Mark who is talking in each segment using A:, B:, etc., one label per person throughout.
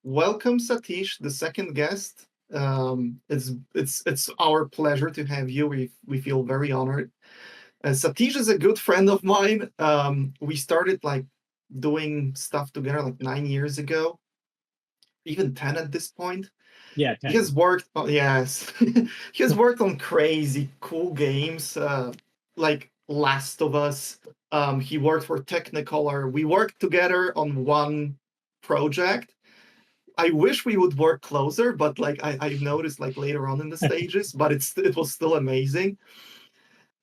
A: welcome, Satish, the second guest. It's our pleasure to have you. We feel very honored. Satish is a good friend of mine. We started like doing stuff together like 9 years ago, even 10 at this point.
B: Yeah,
A: He has
B: 10.
A: worked. Oh, yes, he has worked on crazy cool games like Last of Us. He worked for Technicolor. We worked together on one project. I wish we would work closer, but like I've noticed like later on in the stages, but it was still amazing.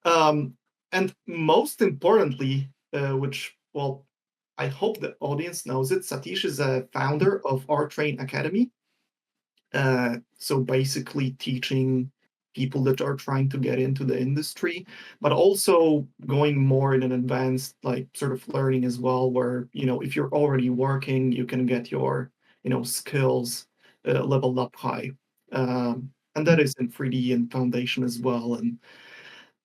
A: Um, and most importantly, which well, I hope the audience knows it. Satish is a founder of Our Train Academy. So basically, teaching people that are trying to get into the industry, but also going more in an advanced like sort of learning as well, where if you're already working, you can get your skills leveled up high. And that is in 3D and Foundation as well. And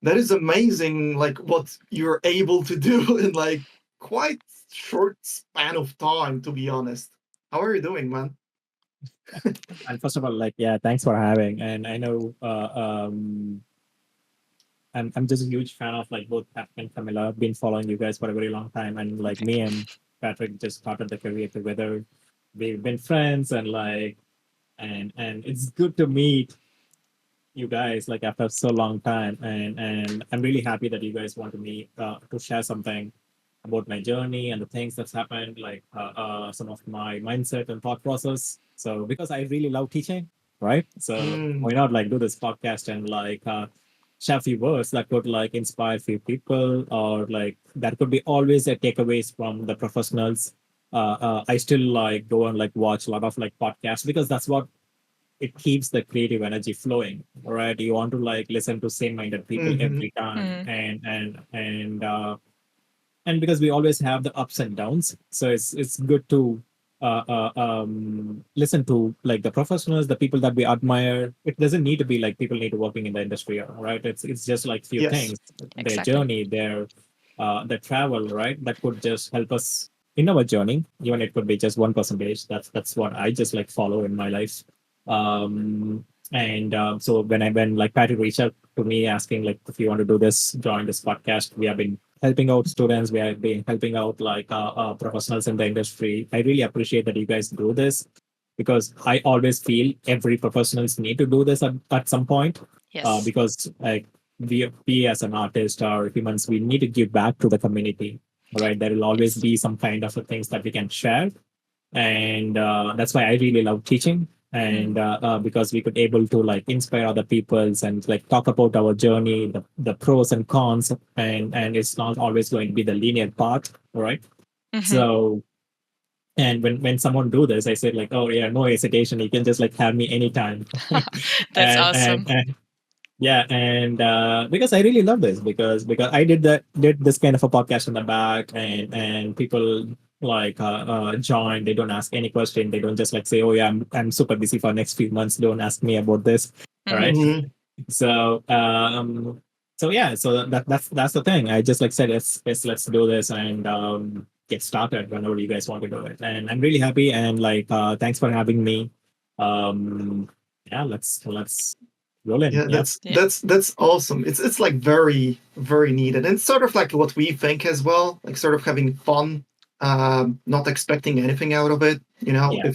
A: that is amazing, like what you're able to do in like quite short span of time, to be honest. How are you doing, man?
B: And first of all, like, yeah, thanks for having. And I know I'm just a huge fan of like both Patrick and Camilla. I've been following you guys for a very long time, and like
C: Thank
B: me
C: you.
B: and Patrick just started the career together. We've been friends, and like, and it's good to meet you guys like after so long time. And I'm really happy that you guys want to meet to share something about my journey and the things that's happened, like some of my mindset and thought process. So because I really love teaching, right? So
A: Mm,
B: why not like do this podcast and like share a few words that could like inspire a few people, or like that could be always a takeaways from the professionals. I still like go and like watch a lot of like podcasts because that's what it keeps the creative energy flowing, right? You want to like listen to same minded people
A: mhm.
B: every time,
C: Mm,
B: and because we always have the ups and downs, so it's good to listen to like the professionals, the people that we admire. It doesn't need to be like people need to working in the industry, right? It's just like few
A: Yes.
B: things, their
C: exactly.
B: journey, their travel, right? That could just help us in our journey. Even it could be just 1%. That's what I just like follow in my life. And so when like Patty reached out to me asking like if you want to do this, join this podcast, we have been helping out students, we have been helping out like professionals in the industry. I really appreciate that you guys do this because I always feel every professionals need to do this at some point,
C: Yes.
B: because like we as an artist or humans, we need to give back to the community, right? There will always
C: Yes.
B: be some kind of things that we can share, and that's why I really love teaching. And
C: Mm,
B: because we could able to like inspire other peoples and like talk about our journey, the pros and cons, and it's not always going to be the linear path, right?
C: hmm
B: So, and when someone do this, I said like, oh yeah, no hesitation, you can just like have me anytime.
C: That's
B: and,
C: awesome.
B: and and yeah, and because I really love this, because I did this kind of a podcast in the back, and people like join. They don't ask any question. They don't just like say, "Oh yeah, I'm super busy for next few months. Don't ask me about this." All
C: hmm
B: right.
A: Mhm.
B: So so yeah, so that's the thing. I just like said, let's do this and get started whenever you guys want to do it. And I'm really happy, and like thanks for having me. Yeah, let's roll in.
A: Yeah,
B: Yeah.
C: Yeah.
A: that's awesome. It's like very very needed, and it's sort of like what we think as well, like sort of having fun, not expecting anything out of it.
B: Yeah,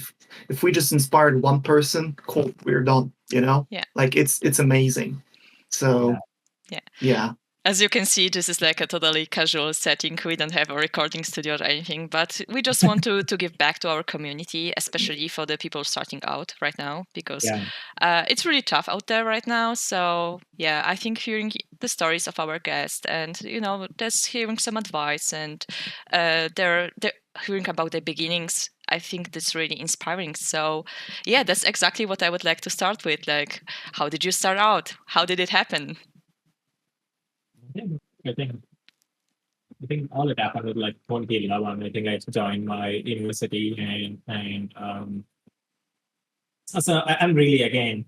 A: If we just inspired one person, cool, we're done.
C: Yeah.
A: Like it's amazing.
B: yeah,
A: So
C: Yeah.
A: yeah,
C: As you can see, this is like a totally casual setting. We don't have a recording studio or anything, but we just want to give back to our community, especially for the people starting out right now, because
B: yeah,
C: it's really tough out there right now. So yeah, I think hearing the stories of our guests and just hearing some advice and their hearing about their beginnings. I think that's really inspiring. So, yeah, that's exactly what I would like to start with. Like, how did you start out? How did it happen?
B: yeah. I think I think all it happened with like 2011. I think I joined my university, and so I'm really again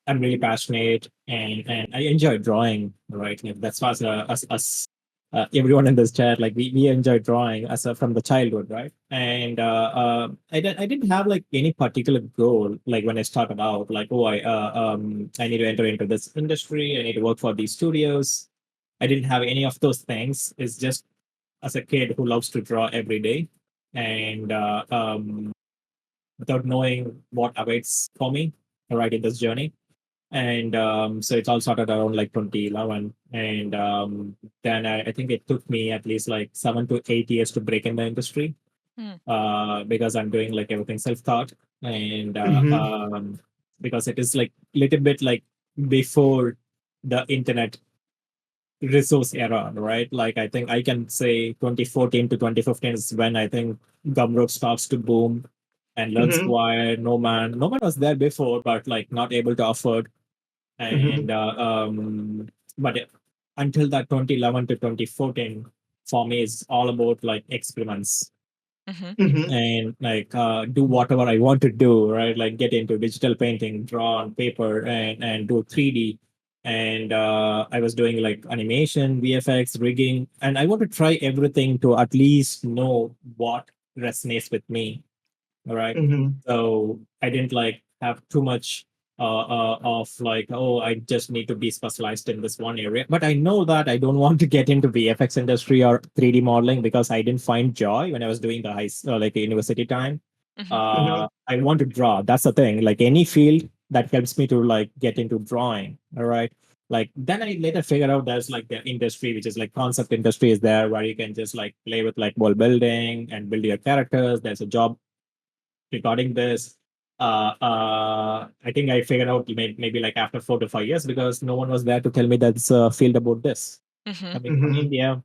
B: I'm really passionate, and I enjoy drawing, right? Like, that's what us everyone in this chat, like we enjoy drawing from the childhood, right? And I didn't have like any particular goal, like when I started out, like, oh, I need to enter into this industry, I need to work for these studios. I didn't have any of those things. It's just as a kid who loves to draw every day, and without knowing what awaits for me right in this journey. And so it's all started around like 2011. And then I think it took me at least like 7 to 8 years to break in the industry,
C: Mm.
B: because I'm doing like everything self-taught. And
A: Mhm.
B: because it is like little bit like before the internet resource era, right? Like I think I can say 2014 to 2015 is when I think Gumroad starts to boom, and Learn
A: Mhm.
B: Square, No Man was there before, but like not able to afford.
A: Mhm.
B: And but until that 2011 to 2014, for me is all about like experiments,
C: Mhm.
A: Mhm.
B: and like do whatever I want to do, right? Like get into digital painting, draw on paper, and do 3D. And I was doing like animation, VFX, rigging, and I want to try everything to at least know what resonates with me. All right.
A: Mhm.
B: So I didn't like have too much of like, oh, I just need to be specialized in this one area. But I know that I don't want to get into VFX industry or 3D modeling because I didn't find joy when I was doing the like university time.
C: Mhm.
A: Mhm.
B: I want to draw. That's the thing. Like any field that helps me to like get into drawing. All right. Like then I later figured out there's like the industry, which is like concept industry is there where you can just like play with like world building and build your characters. There's a job regarding this. I think I figured out maybe like after 4 to 5 years because no one was there to tell me that's a field about this.
C: Mhm.
B: Coming from
A: Mhm.
B: India,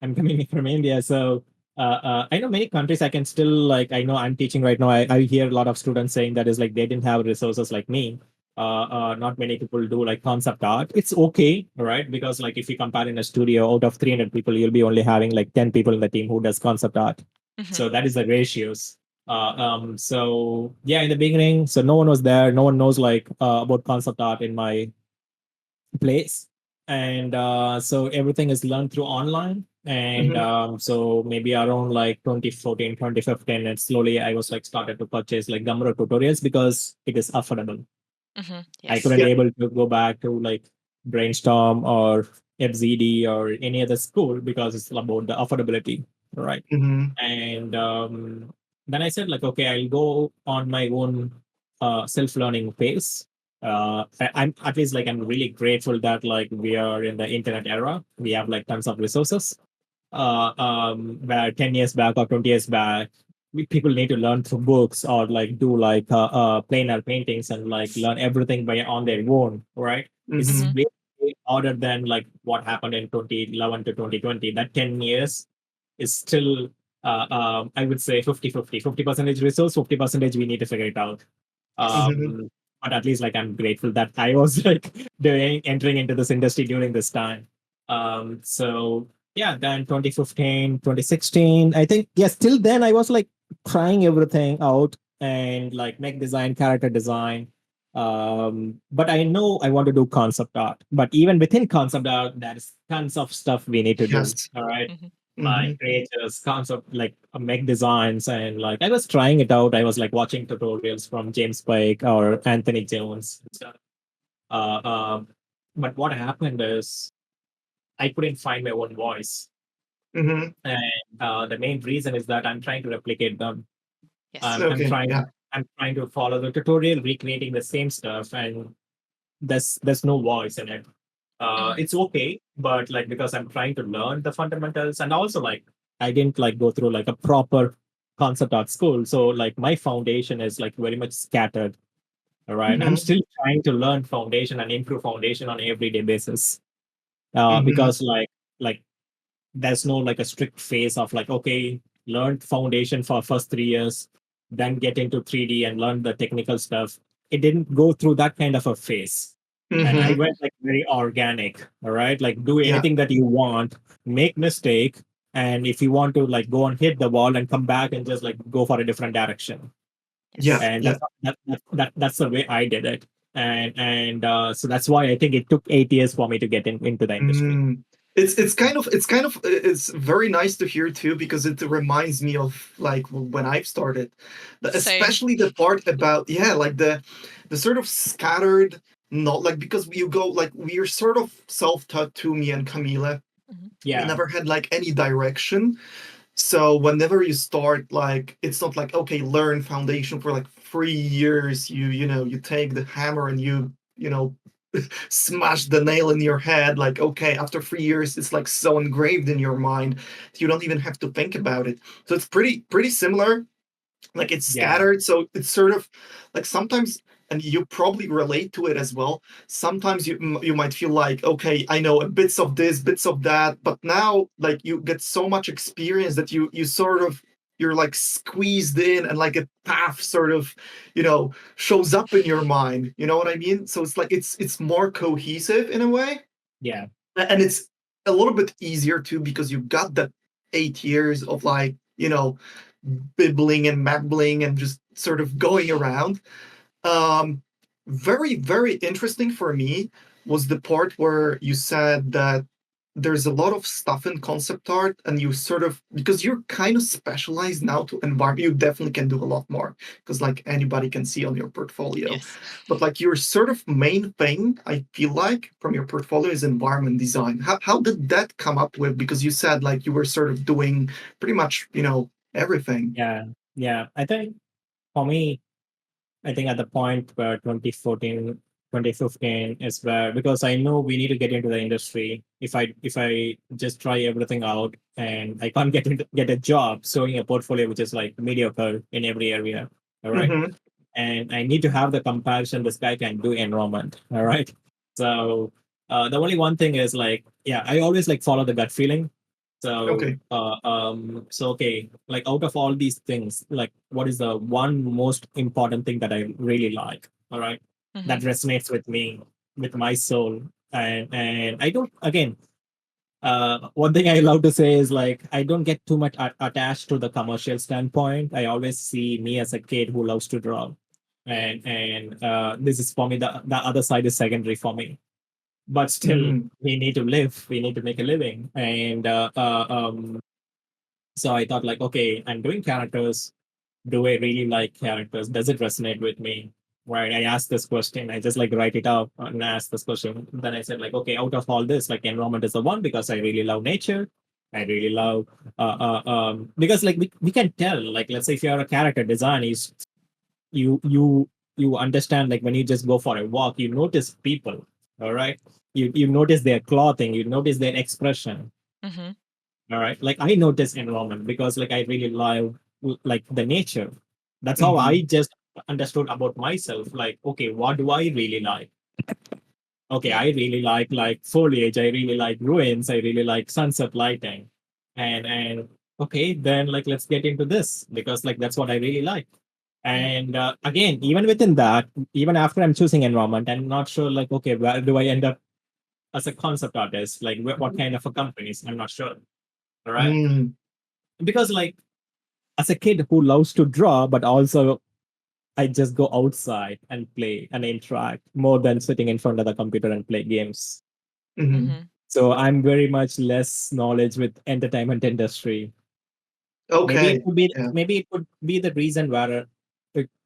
B: I'm coming from India, so I know many countries. I can still like I know I'm teaching right now. I hear a lot of students saying that is like they didn't have resources like me. Not many people do like concept art. It's okay, right? Because like if you compare in a studio, out of 300 people, you'll be only having like 10 people in the team who does concept art.
C: Mhm.
B: So that is the ratios. So yeah, in the beginning, so no one was there. No one knows like about concept art in my place, and so everything is learned through online. And
A: Mhm.
B: so maybe around like 2014, 2015, and slowly I was like started to purchase like Gumroad tutorials because it is affordable.
C: Mhm.
B: I
C: Yes.
B: couldn't
A: Yeah.
B: able to go back to like Brainstorm or FZD or any other school because it's about the affordability, right?
A: Mhm.
B: And then I said like, okay, I'll go on my own self-learning pace. I'm at least like I'm really grateful that like we are in the internet era. We have like tons of resources. Where 10 years back or 20 years back, people need to learn through books or like do like plain art paintings and like learn everything by on their own, right? It's
A: Mhm.
C: Mhm.
B: way harder than like what happened in 2011 to 2020. That 10 years is still, I would say 50-50 resource, 50% we need to figure it out.
C: Yes.
A: Mhm.
B: Um, but at least like I'm grateful that I was like doing entering into this industry during this time. So yeah, then 2015, 2016, I think, yes, till then I was like trying everything out and like make design, character design. But I know I want to do concept art. But even within concept art, there's tons of stuff we need to do.
A: Yes.
B: All right.
C: Mhm.
B: Like
A: Mhm.
B: creators, concept, like make designs, and like I was trying it out. I was like watching tutorials from James Pike or Anthony Jones. Uh, um, but what happened is I couldn't find my own voice.
A: Mhm.
B: And the main reason is that I'm trying to replicate them.
C: Yes.
B: Um, I'm
A: Okay.
B: trying
A: Yeah.
B: I'm trying to follow the tutorial, recreating the same stuff, and there's no voice in it.
C: Mhm.
B: It's okay, but like because I'm trying to learn the fundamentals, and also like I didn't like go through like a proper concept art school, so like my foundation is like very much scattered. All right, I'm
A: Mhm.
B: still trying to learn foundation and improve foundation on everyday basis.
A: Mhm.
B: Because like there's no like a strict phase of like, okay, learn foundation for first 3 years, then get into 3D and learn the technical stuff. It didn't go through that kind of a phase. And I
C: Mhm.
A: Mhm.
B: went like very organic. All right, like do
A: Yeah.
B: anything that you want, make mistake, and if you want to like go and hit the wall and come back and just like go for a different direction.
A: Yeah.
C: Yes.
B: And
A: Yeah.
B: that's the way I did it. And so that's why I think it took 8 years for me to get into the industry.
A: Mm. it's very nice to hear too, because it reminds me of like when I've started.
C: Same.
A: Especially the part about, yeah, like the sort of scattered, not like, because you go like, we're sort of self-taught too, me and Camila.
C: Mhm.
A: We
B: Yeah,
A: never had like any direction. So whenever you start, like, it's not like, okay, learn foundation for like 3 years. You take the hammer and you smash the nail in your head. Like, okay, after 3 years, it's like so engraved in your mind, you don't even have to think about it. So it's pretty similar. Like, it's
B: yeah,
A: scattered, so it's sort of like sometimes, and you probably relate to it as well. Sometimes you might feel like, okay, I know a bits of this, bits of that, but now, like, you get so much experience that you sort of, you're like squeezed in, and like a path sort of, shows up in your mind. You know what I mean? So it's like it's more cohesive in a way,
B: yeah,
A: and it's a little bit easier too, because you got that 8 years of, like, bibbling and mabbling and just sort of going around. um Very, very interesting for me was the part where you said that there's a lot of stuff in concept art, and you sort of, because you're kind of specialized now to environment, you definitely can do a lot more, because like anybody can see on your portfolio.
C: Yes.
A: But like your sort of main thing, I feel like, from your portfolio is environment design. How did that come up with? Because you said like you were sort of doing pretty much, everything.
B: yeah, yeah. I think for me, I think at the point where 2014, 2015 is where, because I know we need to get into the industry. If I just try everything out and I can't get a job, showing a portfolio which is like mediocre in every area. All right.
A: Mm-hmm.
B: And I need to have the comparison this guy can do enrollment. All right. So the only one thing is like, yeah, I always like follow the gut feeling.
A: Okay.
B: So okay, like out of all these things, like what is the one most important thing that I really like? All right,
C: Hmm.
B: that resonates with me, with my soul, and I don't again. One thing I love to say is like I don't get too much attached to the commercial standpoint. I always see me as a kid who loves to draw, and this is for me. The other side is secondary for me, but still
A: Mm-hmm.
B: we need to live. We need to make a living, and so I thought like, okay, I'm doing characters. Do I really like characters? Does it resonate with me? Right. I asked this question. I just like write it up and ask this question. Then I said like, okay, out of all this, like environment is the one because I really love nature. I really love because like we can tell, like let's say if you're a character design, you you you understand like when you just go for a walk, you notice people. All right. You notice their clothing, you notice their expression.
C: Hmm.
B: All right. Like I notice environment because like I really love like the nature. That's how
A: Mm-hmm.
B: I just understood about myself. Like, okay, what do I really like? Okay,
C: Yeah.
B: I really like foliage. I really like ruins. I really like sunset lighting. And okay, then like let's get into this because like that's what I really like.
C: Mm.
B: And again, even within that, even after I'm choosing environment, I'm not sure like okay, where do I end up as a concept artist? Like what kind of a companies? I'm not sure. All right.
A: Mm.
B: Because like as a kid who loves to draw, but also I just go outside and play and interact more than sitting in front of the computer and play games.
A: Mm-hmm.
C: Hmm.
B: So I'm very much less knowledge with entertainment industry.
A: Okay. Yeah.
B: Maybe it could be the reason where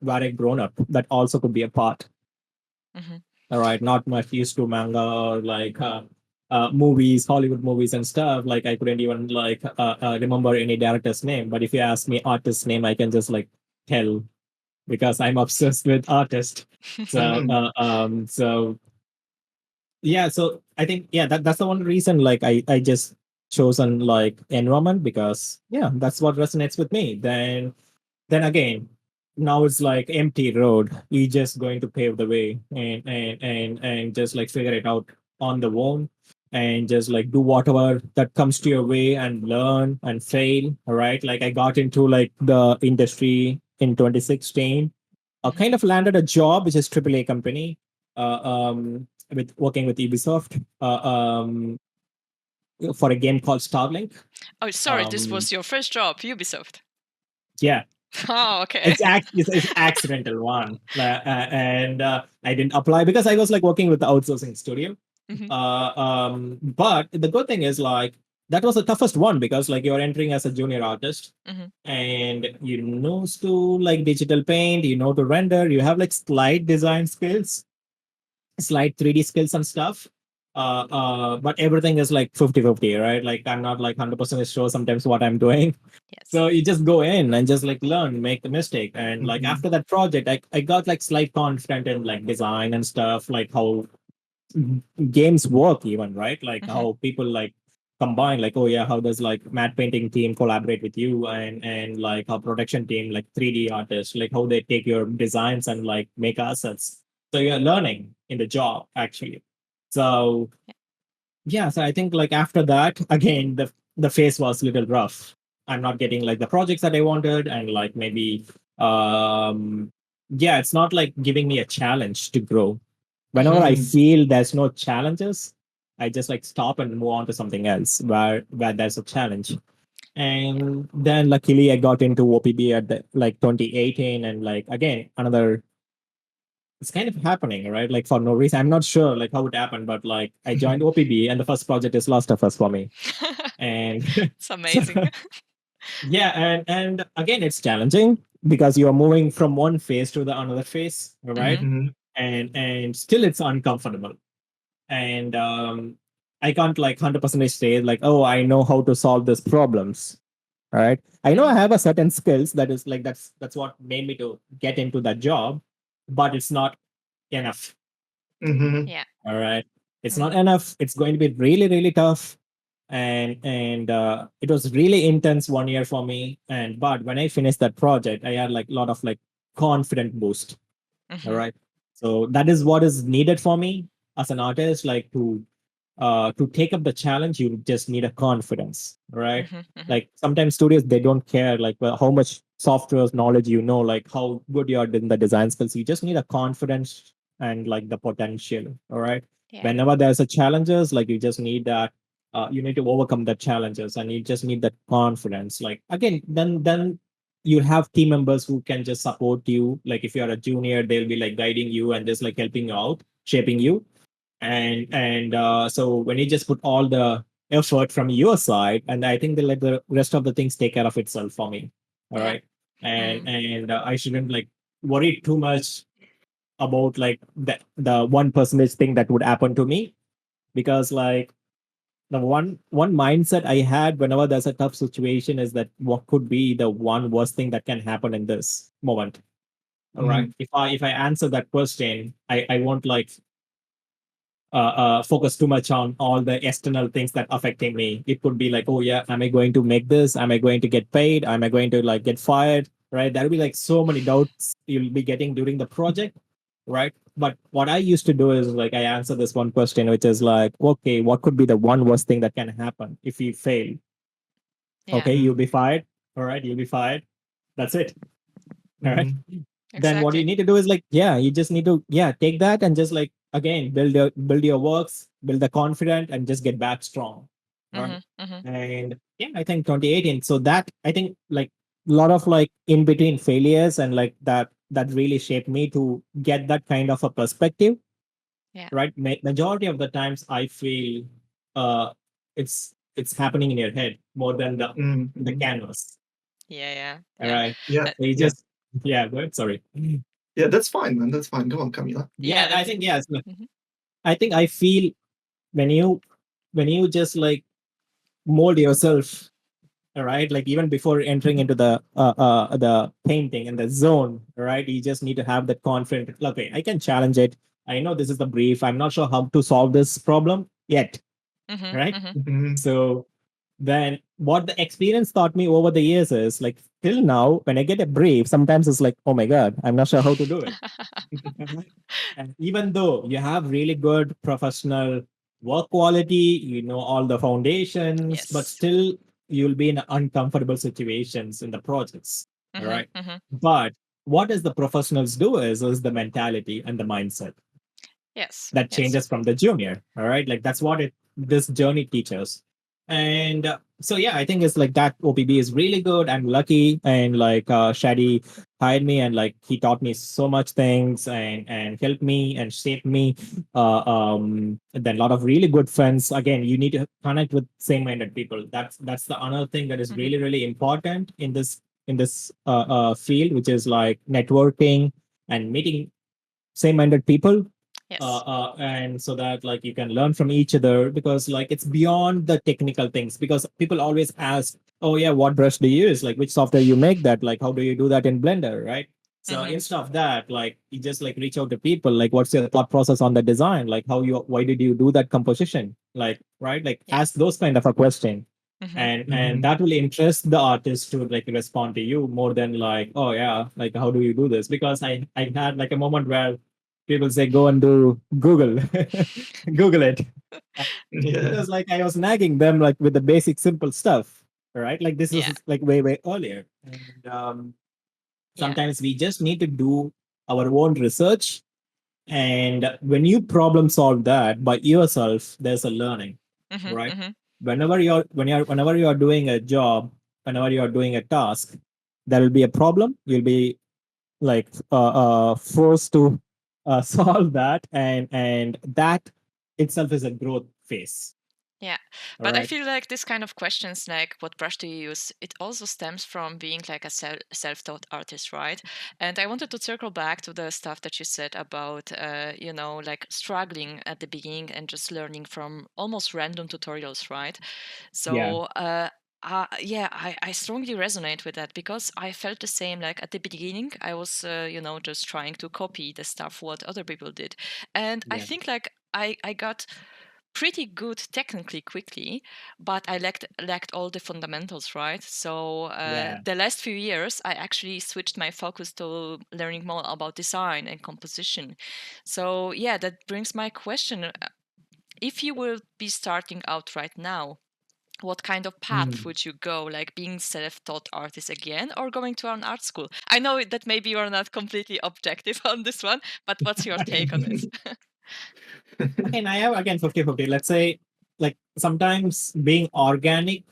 B: I grown up. That also could be a part.
C: Hmm.
B: All right, not much used to manga or like movies, Hollywood movies and stuff. Like I couldn't even like remember any director's name. But if you ask me artist's name, I can just like tell because I'm obsessed with artists. So,
A: Mm-hmm.
B: yeah, so I think yeah, that's the one reason like I just chosen like environment because yeah, that's what resonates with me. Then again, now it's like empty road. You're just going to pave the way and just like figure it out on the own and just like do whatever that comes to your way and learn and fail. All right. Like I got into like the industry in 2016. I
C: Hmm.
B: kind of landed a job, which is AAA company, with working with Ubisoft for a game called Starlink.
C: Oh, sorry, this
B: Um,
C: was your first job, Ubisoft.
B: yeah,
C: Oh, okay.
B: it's accidental one, and I didn't apply because I was like working with the outsourcing studio.
C: Mhm.
B: But the good thing is like that was the toughest one because like you're entering as a junior artist
C: Mhm.
B: and you know to like digital paint, you know to render, you have like slight design skills, slight 3D skills and stuff. But everything is like 50-50, right? Like I'm not like 100% sure sometimes what I'm doing.
C: Yes.
B: So you just go in and just like learn, make the mistake. And like
A: Mhm.
B: after that project, I got like slight confident in like design and stuff, like how games work even, right? Like
C: Mhm.
B: how people like combine, like, oh yeah, how does like matte painting team collaborate with you and like how production team, like 3D artists, like how they take your designs and like make assets. So you're learning in the job actually. So
C: Yeah.
B: yeah, so I think like after that, again, the phase was a little rough. I'm not getting like the projects that I wanted, and like maybe yeah, it's not like giving me a challenge to grow. Whenever I
A: Mhm.
B: feel there's no challenges, I just like stop and move on to something else where there's a challenge.
C: Yeah.
B: And then luckily I got into OPB at the, like 2018, and like again another, it's kind of happening, right? Like for no reason. I'm not sure like how it happened, but like I joined OPB and the first project is Last of Us for me. And
C: It's
B: so
C: amazing.
B: yeah, and again it's challenging because you are moving from one phase to the another phase, right?
C: Mhm.
A: Mhm.
B: And still it's uncomfortable. And I can't like 100% say like, oh, I know how to solve these problems. All right. I know I
C: Mhm.
B: have a certain skills that is like that's what made me to get into that job, but it's not enough.
A: Mhm.
C: Yeah.
B: All right. It's not
C: Mhm.
B: enough. It's going to be really, really tough. And it was really intense 1 year for me. And but when I finished that project, I had like a lot of like confident boost. All
C: Mhm.
B: right. So that is what is needed for me as an artist, like to take up the challenge, you just need a confidence, right?
C: Mhm. Mhm.
B: Like sometimes studios they don't care like well, how much software knowledge you know, like how good you are in the design skills. You just need a confidence and like the potential. All right.
C: Yeah.
B: Whenever there's a challenges, like you just need that. You need to overcome the challenges, and you just need that confidence. Like again, then you have team members who can just support you. Like if you're a junior, they'll be like guiding you and just like helping you out, shaping you. And so when you just put all the effort from your side, and I think they let the rest of the things take care of itself for me. All
C: Yeah.
B: right. and
C: Mhm.
B: and I shouldn't like worry too much about like the 1% thing that would happen to me, because like the one mindset I had whenever there's a tough situation is that what could be the one worst thing that can happen in this moment. All right.
A: Mhm.
B: If I answer that question, I won't like focus too much on all the external things that affecting me. It could be like, oh yeah, am I going to make this? Am I going to get paid? Am I going to like get fired? Right? There'll be like so many doubts you'll be getting during the project, right? But what I used to do is like I answer this one question, which is like, okay, what could be the one worst thing that can happen if you fail?
C: Yeah.
B: Okay, you'll
A: Mhm.
B: be fired. All right, you'll be fired. That's it. All right.
A: Mhm.
B: Then what you
C: Exactly.
B: need to do is like, yeah, you just need to, yeah, take that and just like again build your works, build the confident, and just get back strong. All right.
C: Mhm. Mhm.
B: And yeah, I think 2018. So that I think like a lot of like in between failures and like that really shaped me to get that kind of a perspective.
C: Yeah.
B: Right. Majority of the times I feel uh it's happening in your head more than
A: Mhm.
B: the
A: Mhm.
B: canvas.
C: Yeah. Yeah.
B: All
C: Yeah.
B: right.
A: Yeah.
C: Uh,
B: So you
A: Yeah.
B: just yeah, good. Sorry.
A: Yeah. That's fine, man. That's fine. Go on, Camila.
C: yeah.
B: Yeah, I
C: That's.
B: think yes.
C: Mhm.
B: I think I feel when you just like mold yourself, all right, like even before entering into the painting and the zone, all right, you just need to have that confidence. Okay, I can challenge it. I know this is the brief. I'm not sure how to solve this problem yet,
C: Mhm.
B: right?
C: Mhm.
A: Mhm.
B: So then what the experience taught me over the years is like till now, when I get a brief, sometimes it's like, oh my God, I'm not sure how to do it. And even though you have really good professional work quality, you know all the foundations, but
C: Yes.
B: still you'll be in uncomfortable situations in the projects. All
C: Mhm.
B: right.
C: Mhm.
B: But what does the professionals do is the mentality and the mindset
C: Yes.
B: that
C: Yes.
B: changes from the junior. All right. Like that's what it this journey teaches. And so yeah, I think it's like that OPB is really good. I'm lucky, and like Shadi hired me, and like he taught me so much things, and helped me and shaped me. And then a lot of really good friends. Again, you need to connect with same-minded people. That's the another thing that is
C: Mhm.
B: really important in this field, which is like networking and meeting same-minded people,
C: Yes.
B: and so that like you can learn from each other, because like it's beyond the technical things, because people always ask, oh yeah, what brush do you use, like which software you make that, like how do you do that in Blender, right? So
C: Mhm.
B: instead of that, like you just like reach out to people, like what's your thought process on the design, like why did you do that composition, like, right, like
C: Yeah.
B: ask those kind of a question.
C: Mhm.
B: And that will interest the artist to like respond to you more than like, oh yeah, like how do you do this, because I had like a moment where people say go and do Google, Google it.
A: Yeah.
B: Because like I was nagging them like with the basic simple stuff, right? Like this
C: Yeah.
B: is like way earlier, and
C: Yeah.
B: sometimes we just need to do our own research. And when you problem solve that by yourself, there's a learning,
C: Mhm.
B: right?
C: Mhm.
B: Whenever you're doing a job, whenever you're doing a task, there will be a problem. You'll be like forced to solve that, and that itself is a growth phase.
C: Yeah,
B: All
C: but I
B: right.
C: feel like this kind of questions, like what brush do you use, it also stems from being like a self-taught artist, right? And I wanted to circle back to the stuff that you said about, like struggling at the beginning and just learning from almost random tutorials, right?
B: Yeah.
C: So, yeah, I strongly resonate with that because I felt the same. Like at the beginning, I was, just trying to copy the stuff what other people did, and I
B: Yeah.
C: think like I got pretty good technically quickly, but I lacked all the fundamentals, right? So
B: Yeah.
C: the last few years, I actually switched my focus to learning more about design and composition. So yeah, that brings my question: if you will be starting out right now, what kind of path
B: Mm.
C: would you go, like being self-taught artist again or going to an art school? I know that maybe you're not completely objective on this one, but what's your take on it?
B: Again, I have again 50-50. Let's say like sometimes being organic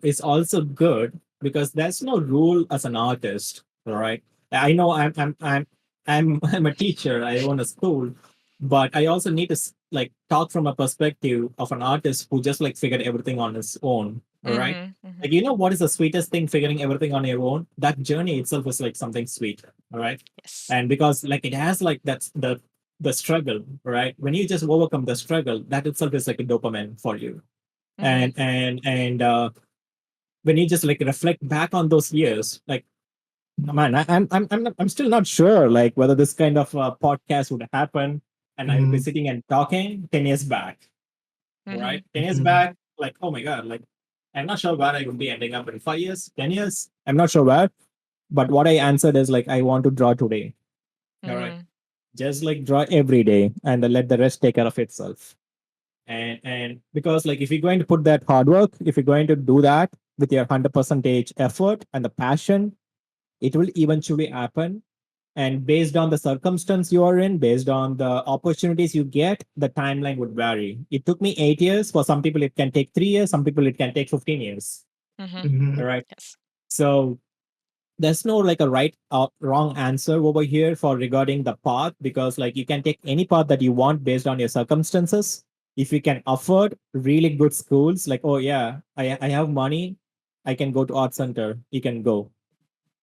B: is also good, because there's no rule as an artist. All right. I know I'm a teacher. I own a school, but I also need to like talk from a perspective of an artist who just like figured everything on his own. All right.
C: Mm-hmm, mm-hmm.
B: Like, you know what is the sweetest thing? Figuring everything on your own. That journey itself is like something sweet. All right.
C: Yes.
B: And because like it has like that's the struggle, right? When you just overcome the struggle, that itself is like a dopamine for you.
C: Mm-hmm.
B: And when you just like reflect back on those years, like, man, I'm still not sure like whether this kind of podcast would happen, and I would be
A: Mhm.
B: sitting and talking 10 years back,
C: Mm-hmm.
B: right? 10 years
A: Mhm.
B: back, like, oh my god, like I'm not sure where I would be ending up in 5 years, 10 years. I'm not sure where, but what I answered is like I want to draw today. All right,
C: Mm-hmm.
B: just like draw every day, and then let the rest take care of itself. And because like if you're going to put that hard work, if you're going to do that with your 100% effort and the passion, it will eventually happen. And based on the circumstance you are in, based on the opportunities you get, the timeline would vary. It took me 8 years. For some people it can take 3 years, some people it can take 15 years.
C: Mm-hmm.
B: All
A: Mhm.
B: right.
C: Yes.
B: So there's no like a right or wrong answer over here for regarding the path, because like you can take any path that you want based on your circumstances. If you can afford really good schools, like, oh yeah, I have money, I can go to art center, you can go.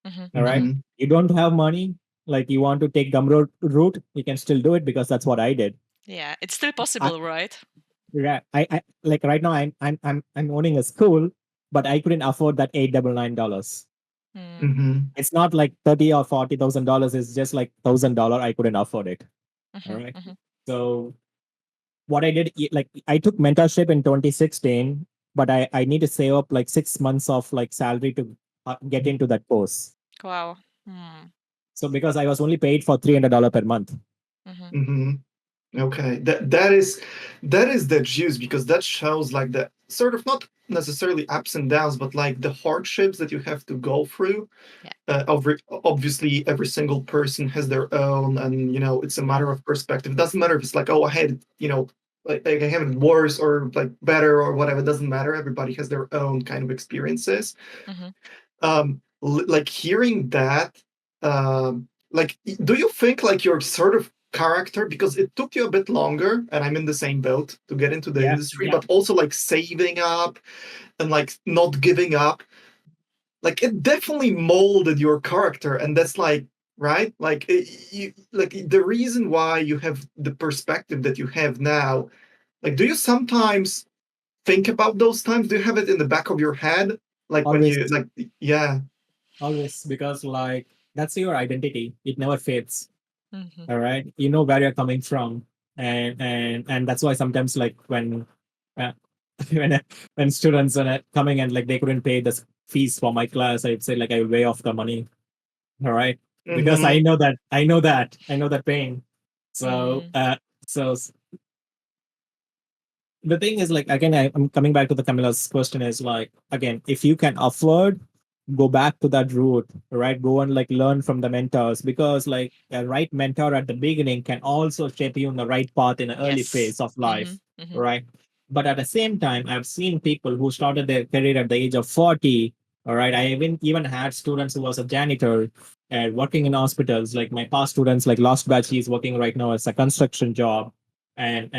C: Mm-hmm.
B: All right.
C: Mm-hmm.
A: Mhm.
B: You don't have money, like you want to take Gumroad route, you can still do it, because that's what I did.
C: Yeah, it's still
B: I,
C: possible, right?
B: yeah, I like right now I'm owning a school, but I couldn't afford that $899.
C: Mm-hmm.
A: Mhm.
B: It's not like 30 or $40,000. It's just like $1,000. I couldn't afford it. All right.
C: Mm-hmm.
B: So what I did, like I took mentorship in 2016, but I need to save up like 6 months of like salary to get into that course.
C: Wow. Mm-hmm.
B: So because I was only paid for $300 per month.
C: Mm-hmm.
A: Mhm. Okay, that is the juice, because that shows like the sort of not necessarily ups and downs, but like the hardships that you have to go through.
C: Yeah.
A: Obviously, every single person has their own, and it's a matter of perspective. It doesn't matter if it's like, oh, I had like I have it worse or like better or whatever. It doesn't matter. Everybody has their own kind of experiences.
C: Mhm.
A: Like hearing that, like, do you think like your sort of character, because it took you a bit longer, and I'm in the same boat to get into the
B: Yeah,
A: industry, but also like saving up and like not giving up, like it definitely molded your character, and that's like right, like like the reason why you have the perspective that you have now. Like, do you sometimes think about those times? Do you have it in the back of your head, like when
B: always,
A: you like, yeah.
B: always, because like that's your identity. It never fades.
C: Mhm.
B: All right, you know where you're coming from, and that's why sometimes like when uh, when when students are coming and like they couldn't pay the fees for my class, I'd say like I will weigh off the money. All right, because
A: Mm-hmm.
B: I know that pain. So
C: Mm.
B: so the thing is like again I'm coming back to the Camilla's question is like again if you can afford, go back to that route, right? Go and like learn from the mentors, because like a right mentor at the beginning can also shape you in the right path in an early
C: Yes.
B: phase of life,
C: Mhm. Mhm.
B: right? But at the same time I've seen people who started their career at the age of 40. All right, I even had students who was a janitor and working in hospitals. Like my past students, like last batch, he's working right now as a construction job, and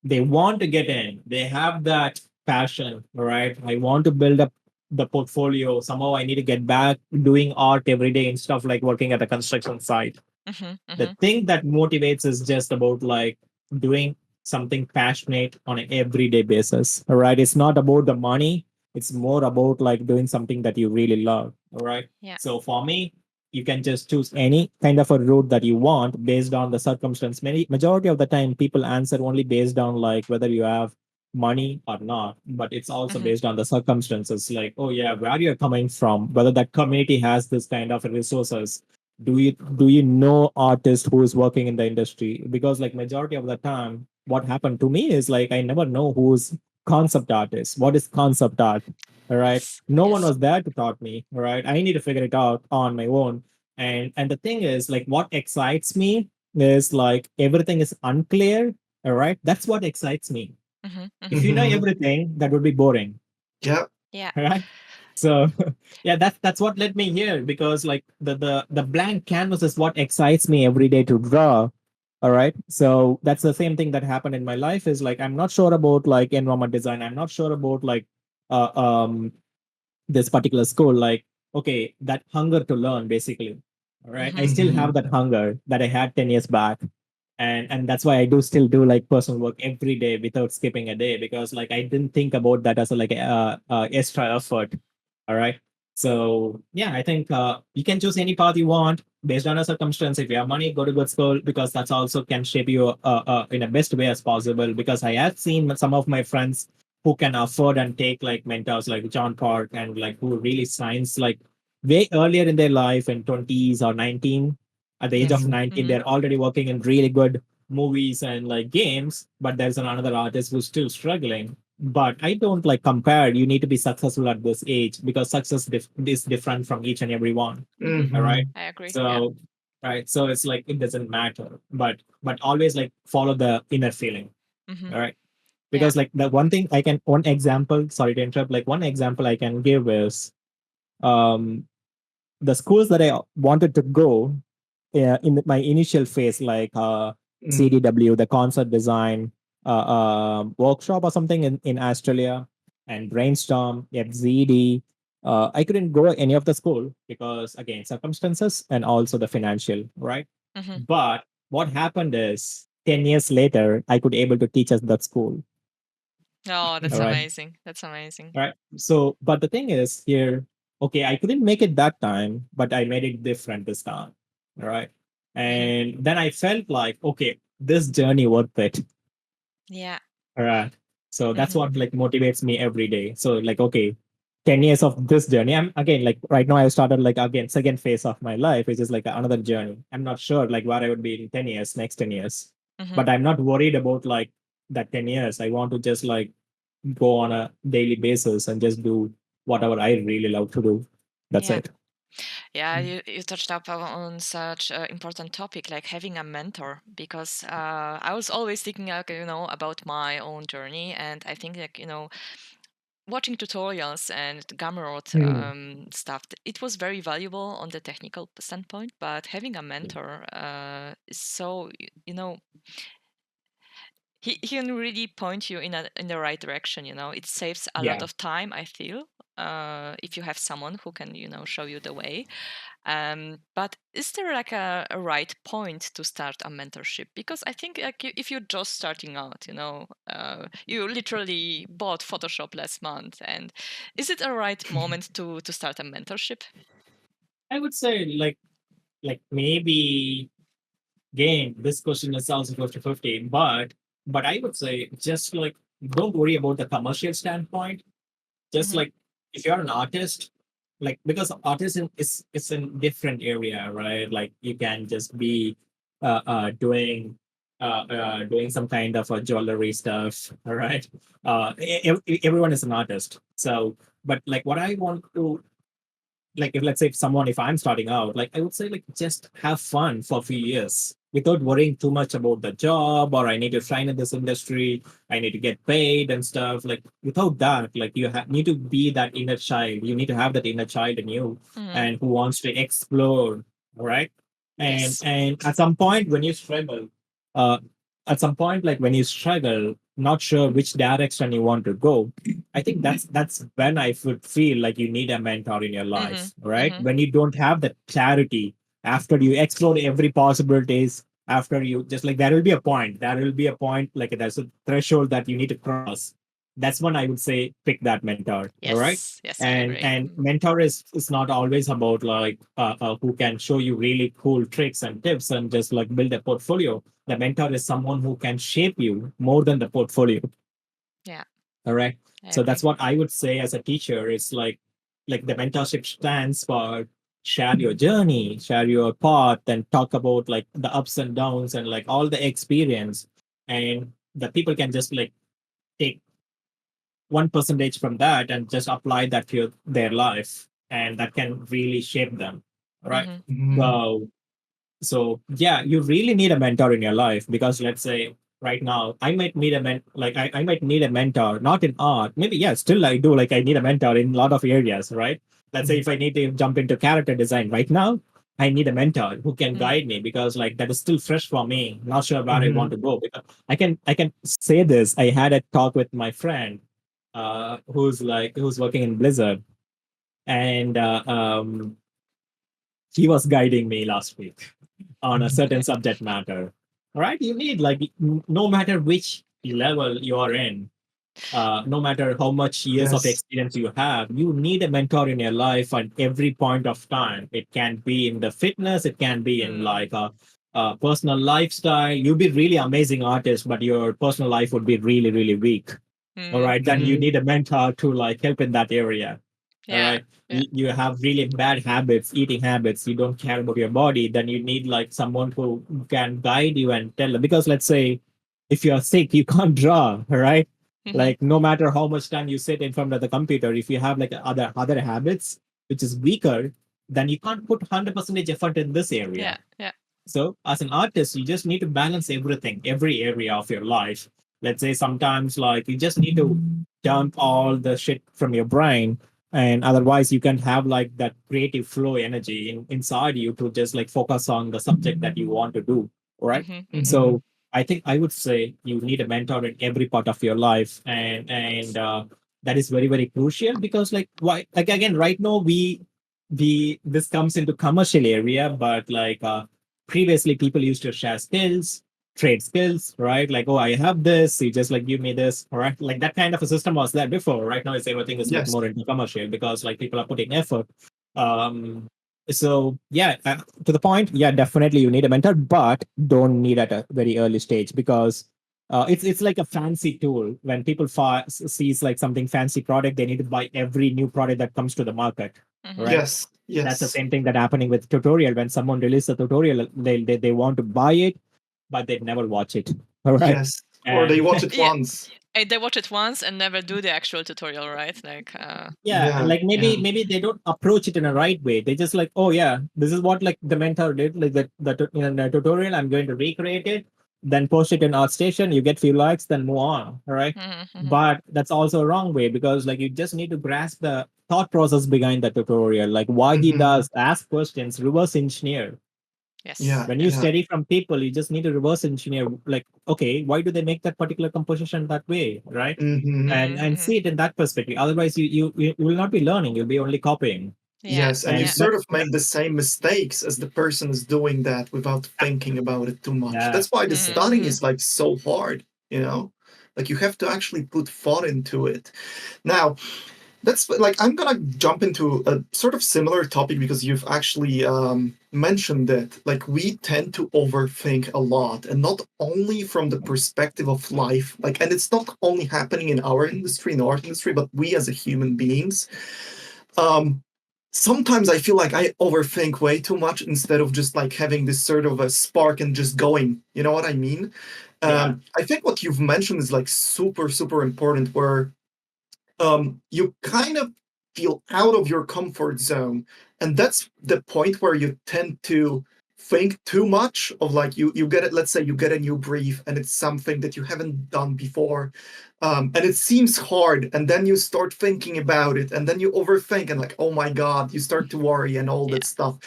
B: they want to get in. They have that passion, right? I want to build up the portfolio. Somehow I need to get back doing art every day and stuff like working at a construction site.
C: Mhm.
B: The
C: Mhm.
B: thing that motivates is just about like doing something passionate on an everyday basis. All right. It's not about the money. It's more about like doing something that you really love. All right.
C: Yeah.
B: So for me, you can just choose any kind of a route that you want based on the circumstance. Majority of the time, people answer only based on like whether you have money or not, but it's also
C: Mhm.
B: based on the circumstances. Like, oh yeah, where you're coming from, whether that community has this kind of resources. Do you know artist who is working in the industry? Because like majority of the time what happened to me is like I never know who's concept artist, what is concept art. All right,
C: Yes.
B: no one
C: Yes.
B: was there to taught me. All right, I need to figure it out on my own. And the thing is like what excites me is like everything is unclear. All right, that's what excites me.
C: Mhm.
B: If
C: Mhm.
B: you know
A: Mm-hmm.
B: everything, that would be boring.
A: Yeah.
C: Yeah.
B: Right, so yeah, that's what led me here, because like the blank canvas is what excites me every day to draw. All right, so that's the same thing that happened in my life is like I'm not sure about like environment design, I'm not sure about like uh, um this particular school, like okay, that hunger to learn basically. All right, I
C: Mhm.
B: still
A: Mm-hmm.
B: have that hunger that I had 10 years back, and that's why I do still do like personal work every day without skipping a day, because like I didn't think about that as a like extra effort. All right, so yeah, I think you can choose any path you want based on a circumstance. If you have money, go to good school, because that's also can shape you in a best way as possible, because I have seen some of my friends who can afford and take like mentors like John Park, and like who really signs like way earlier in their life in 20s or 19. At the age of
C: Yes.
A: Mm-hmm.
B: 19,
C: Mhm.
B: they're already working in really good movies and like games, but there's another artist who's still struggling. But I don't like compare. You need to be successful at this age, because success is different from each and every one.
C: Mhm.
B: All right.
A: Mm-hmm.
C: I agree. Yeah.
B: So, right. So it's like it doesn't matter, but always like follow the inner feeling.
C: Mhm.
B: All right,
C: Yeah.
B: because like the one example, sorry to interrupt, like one example I can give is um the schools that I wanted to go in my initial phase, like
A: Mm-hmm.
B: CDW, the concert design workshop or something in Australia, and Brainstorm, FZD. I couldn't go any of the school because again circumstances and also the financial, right?
C: Mhm.
B: But what happened is 10 years later I could able to teach us that school.
C: Oh,
B: All
C: that's
B: right.
C: amazing. That's amazing.
B: Right. So, but the thing is here, okay, I couldn't make it that time, but I made it different this time. All right.
C: Mhm.
B: And then I felt like, okay, this journey worth it.
C: Yeah.
B: All right. So that's
C: Mhm.
B: what like motivates me every day. So like, okay, 10 years of this journey. I'm again like right now I started like again second phase of my life, which is like another journey. I'm not sure like where I would be in 10 years, next 10 years.
C: Mhm.
B: But I'm not worried about like that 10 years. I want to just like go on a daily basis and just do whatever I really love to do. That's
C: Yeah.
B: it.
C: Yeah, you touched up on such an important topic like having a mentor, because I was always thinking like, about my own journey, and I think like, watching tutorials and Gumroad stuff, it was very valuable on the technical standpoint, but having a mentor is so, he can really point you in the right direction. It saves a lot
B: Yeah.
C: of time, I feel, if you have someone who can show you the way. But is there like a right point to start a mentorship? Because I think like if you're just starting out, you literally bought Photoshop last month, and is it a right moment to start a mentorship?
B: I would say like maybe again, this question is also 50-50, but I would say just like don't worry about the commercial standpoint. Just
C: Mhm.
B: like if you're an artist, like because artisan is in different area, right? Like you can just be doing some kind of a jewelry stuff, all right? Everyone is an artist. So, but like what I want to like if let's say if I'm starting out, like I would say like just have fun for a few years without worrying too much about the job or I need to shine in this industry, I need to get paid and stuff. Like without that, like need to be that inner child. You need to have that inner child in you
C: Mhm.
B: and who wants to explore, right? And
C: Yes.
B: and at some point when you struggle, uh at some point like when you struggle, not sure which direction you want to go, I think that's when I would feel like you need a mentor in your
C: Mhm.
B: life, right?
C: Mhm.
B: When you don't have the clarity after you explore every possibilities, after you just like there will be a point like there's a threshold that you need to cross. That's when I would say pick that mentor, all right?
C: Yes. Yes, I
B: And
C: agree.
B: and mentor is not always about like who can show you really cool tricks and tips and just like build a portfolio. The mentor is someone who can shape you more than the portfolio.
C: Yeah,
B: All right.
C: I
B: So that's
C: agree.
B: what I would say as a teacher. It's like the mentorship stands for share your journey, share your path, and talk about like the ups and downs and like all the experience. And the people can just like take 1% from that and just apply that to their life. And that can really shape them. All right.
C: Mhm. Mhm.
A: Mhm.
B: So yeah, you really need a mentor in your life because let's say right now I might need I might need a mentor, not in art. Maybe yeah, still I do like I need a mentor in a lot of areas, right? Let's say
A: Mhm.
B: if I need to jump into character design right now, I need a mentor who can
C: Mhm.
B: guide me because like that is still fresh for me. Not sure where I want
A: Mhm.
B: to go. Because I can say this. I had a talk with my friend who's working in Blizzard and he was guiding me last week on a certain subject matter. All right, you need like no matter which level you are in, no matter how much years of
A: Yes.
B: experience you have, you need a mentor in your life at every point of time. It can be in the fitness, it can be in
C: Mm.
B: like a personal lifestyle. You'll be really amazing artist, but your personal life would be really, really weak. All
C: Mm.
B: right, then you
A: Mhm.
B: need a mentor to like help in that area. All
C: Yeah.
B: right.
C: Yeah.
B: You have really bad habits, eating habits. You don't care about your body. Then you need like someone who can guide you and tell. Because let's say if you're sick, you can't draw. All right.
C: Mhm.
B: Like no matter how much time you sit in front of the computer, if you have like other habits which is weaker, then you can't put 100% effort in this
C: Yeah.
B: area.
C: Yeah.
B: So, as an artist, you just need to balance everything, every area of your life. Let's say sometimes, like, you just need to dump all the shit from your brain, and otherwise, you can have like that creative flow energy inside you to just like focus on the subject that you want to do. Right.
C: Mhm. Mhm.
A: Mhm.
B: So, I think I would say you need a mentor in every part of your life, and that is very very crucial because why like again right now we this comes into commercial area, but previously people used to share skills, trade skills, right? Like, oh, I have this, you just like give me this, all right? Like that kind of a system was there before. Right now, it's everything is like
A: Yes.
B: more into commercial because like people are putting effort. Um, so yeah, to the point, yeah, definitely you need a mentor, but don't need at a very early stage because it's like a fancy tool. When people sees like something fancy product, they need to buy every new product that comes to the market,
C: Mhm.
B: right?
A: Yes.
B: That's the
A: Yes.
B: same thing that happening with tutorial. When someone releases a tutorial, they want to buy it, but they never watch it. All right.
A: Yes. Or they
B: And
A: watch it
C: Yeah.
A: once.
C: And they watch it once and never do the actual tutorial, right? Like,
B: Yeah,
A: Yeah,
B: like maybe
A: yeah.
B: maybe they don't approach it in a right way. They just like, oh yeah, this is what like the mentor did, like in the tutorial. I'm going to recreate it, then post it in our station. You get few likes, then move on. All right, but that's also a wrong way because like you just need to grasp the thought process behind the tutorial, like why he
A: Hmm.
B: does, ask questions, reverse engineer.
C: yes.
A: Yeah,
B: When you
A: yeah.
B: study from people, you just need to reverse engineer, like, okay, why do they make that particular composition that way, right?
A: Hmm.
B: And see it in that perspective. Otherwise, you will not be learning, you'll be only copying.
C: Yeah,
A: Yes, and you
C: yeah.
B: And
A: sort of make the same mistakes as the person is doing that without thinking about it too much.
B: yeah,
A: That's why the studying
C: Mm-hmm.
A: is like so hard, you know? Like you have to actually put thought into it. Now, that's like I'm gonna jump into a sort of similar topic because you've actually mentioned that like we tend to overthink a lot, and not only from the perspective of life, like, and it's not only happening in our industry, in the art industry, but we as a human beings. Um, Sometimes I feel like I overthink way too much instead of just like having this sort of a spark and just going. You know what I mean?
B: yeah,
A: I think what you've mentioned is like super, super important, where you kind of feel out of your comfort zone, and that's the point where you tend to think too much of like you get it. Let's say you get a new brief and it's something that you haven't done before, and it seems hard, and then you start thinking about it, and then you overthink and like, oh my god, you start to worry and all
C: Yeah.
A: that stuff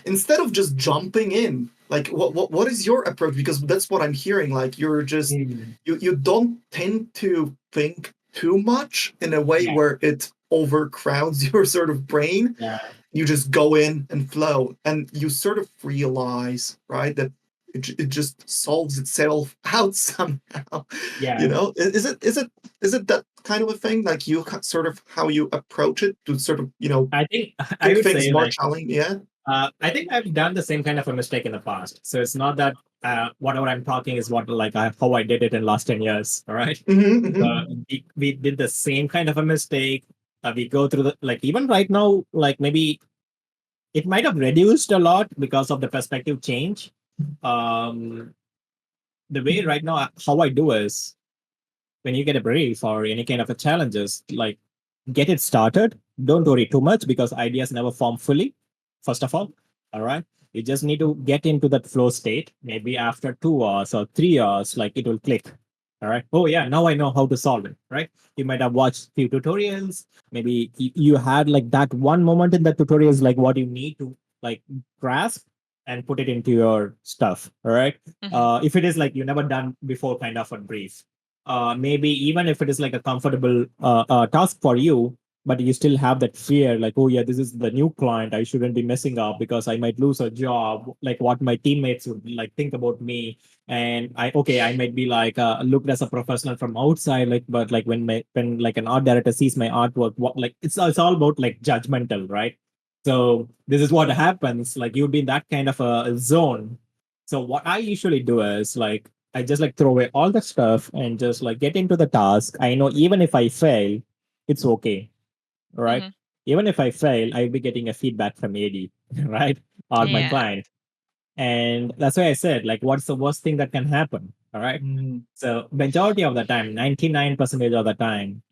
A: instead of just jumping in. Like what is your approach? Because that's what I'm hearing, like you're just
B: mm,
A: you don't tend to think too much in a way
B: yeah,
A: where it overcrowds your sort of brain.
B: yeah,
A: You just go in and flow, and you sort of realize, right, that it just solves itself out somehow. You
B: yeah.
A: know, is it that kind of a thing? Like you sort of how you approach it to sort of
B: I think I
A: make
B: would
A: things
B: say
A: more
B: like
A: challenging. Yeah.
B: I think I've done the same kind of a mistake in the past. So it's not that whatever I'm talking is what like how I did it in last 10 years. All right.
A: Mm-hmm, mm-hmm.
B: We did the same kind of a mistake. We go through the like even right now, like maybe it might have reduced a lot because of the perspective change. Um, the way right now how I do is when you get a brief or any kind of a challenges, like get it started. Don't worry too much because ideas never form fully. First of all right. You just need to get into that flow state. Maybe after 2 hours or 3 hours, like it will click. All right. Oh yeah, now I know how to solve it. Right. You might have watched few tutorials. Maybe you had like that one moment in the tutorials, like what you need to like grasp and put it into your stuff. All right.
C: Mm-hmm.
B: If it is like you never done before, kind of a brief, maybe even if it is like a comfortable task for you, but you still have that fear like, oh yeah, this is the new client, I shouldn't be messing up because I might lose a job, like what my teammates would like think about me. And I might be like looked as a professional from outside, like, but like when like an art director sees my artwork, what like it's all about like judgmental, right? So this is what happens, like you'd be in that kind of a zone. So what I usually do is like I just like throw away all the stuff and just like get into the task. I know even if I fail, it's okay. All right.
C: Mm-hmm.
B: Even if I fail, I'll be getting a feedback from AD, right? Or my
C: Yeah.
B: client. And that's why I said, like, what's the worst thing that can happen? All right.
A: Mm-hmm.
B: So majority of the time, 99% of the time,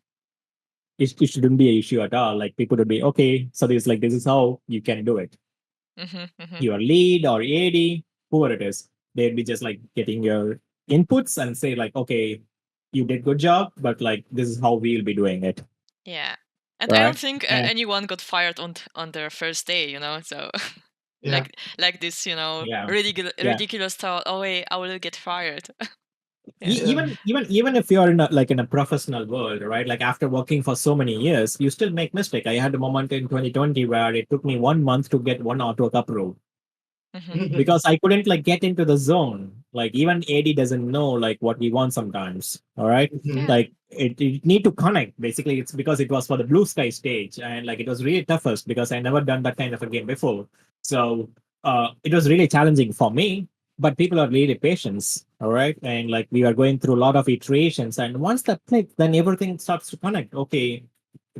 B: it shouldn't be an issue at all. Like people would be, okay, so this is how you can do it.
C: Mm-hmm. Mm-hmm.
B: Your lead or AD, whoever it is, they'd be just like getting your inputs and say like, okay, you did good job, but like this is how we'll be doing it,
C: Yeah. And I don't
B: right?
C: think
B: And
C: anyone got fired on their first day, So
A: Yeah.
C: like this,
B: yeah, yeah.
C: ridiculous thought. Oh wait, I will get fired. Yeah.
B: E-
A: Yeah.
B: even if you're in a professional world, right? Like after working for so many years, you still make mistake. I had a moment in 2020 where it took me 1 month to get one artwork approved
C: Mm-hmm.
A: Mm-hmm.
B: because I couldn't like get into the zone. Like even AD doesn't know like what we want sometimes. All right.
A: Mm-hmm.
C: Yeah.
B: Like it need to connect. Basically, it's because it was for the blue sky stage and like it was really toughest because I never done that kind of a game before. So it was really challenging for me, but people are really patient. All right. And like we are going through a lot of iterations. And once that clicks, then everything starts to connect. Okay,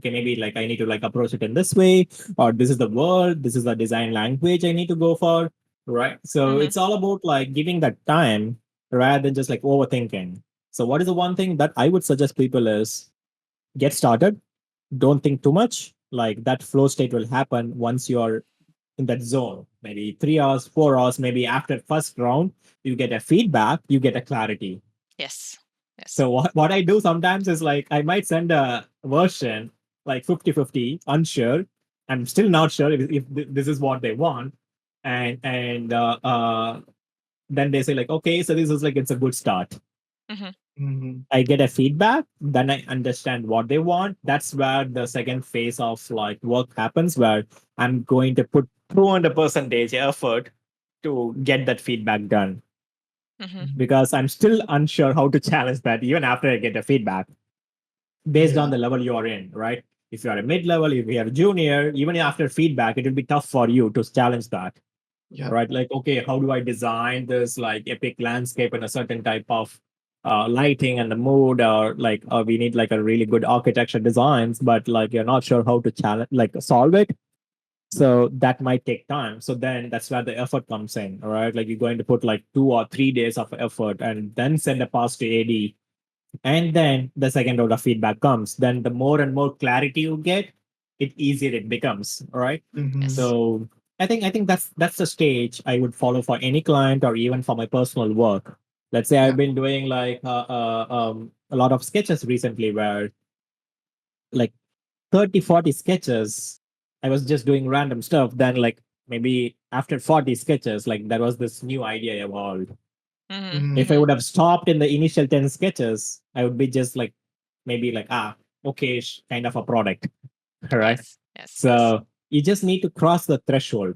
B: maybe like I need to like approach it in this way, or this is the word, this is the design language I need to go for, right? So
C: Mm-hmm.
B: it's all about like giving that time rather than just like overthinking. So what is the one thing that I would suggest people is get started. Don't think too much. Like that flow state will happen once you're in that zone. Maybe 3 hours, 4 hours, maybe after first round, you get a feedback, you get a clarity.
C: Yes. Yes.
B: So what I do sometimes is like I might send a version like 50-50, unsure. I'm still not sure if this is what they want. And then they say like, okay, so this is like it's a good start.
C: Mhm.
B: I get a feedback, then I understand what they want. That's where the second phase of like work happens, where I'm going to put 200% effort to get that feedback done
C: Mhm.
B: because I'm still unsure how to challenge that even after I get the feedback based on
A: Yeah.
B: the level you are in, right? If you are a mid level, if you are a junior, even after feedback, it will be tough for you to challenge that,
A: Yeah.
B: right? Like, okay, how do I design this like epic landscape in a certain type of lighting and the mood, or like we need like a really good architecture designs, but like you're not sure how to challenge, like solve it. So that might take time. So then that's where the effort comes in, all right? Like you're going to put like 2 or 3 days of effort and then send a pass to AD, and then the second round of feedback comes. Then the more and more clarity you get, it easier it becomes, all right?
A: Mm-hmm.
C: Yes.
B: So I think that's the stage I would follow for any client or even for my personal work. Let's say
A: Yeah.
B: I've been doing like a lot of sketches recently where like 30-40 sketches, I was just doing random stuff. Then like maybe after 40 sketches, like there was this new idea evolved.
C: Mhm.
B: If I
C: Mhm.
B: would have stopped in the initial 10 sketches, I would be just like maybe like okay, kind of a product. All right.
C: Yes. Yes. Yes.
B: So you just need to cross the threshold.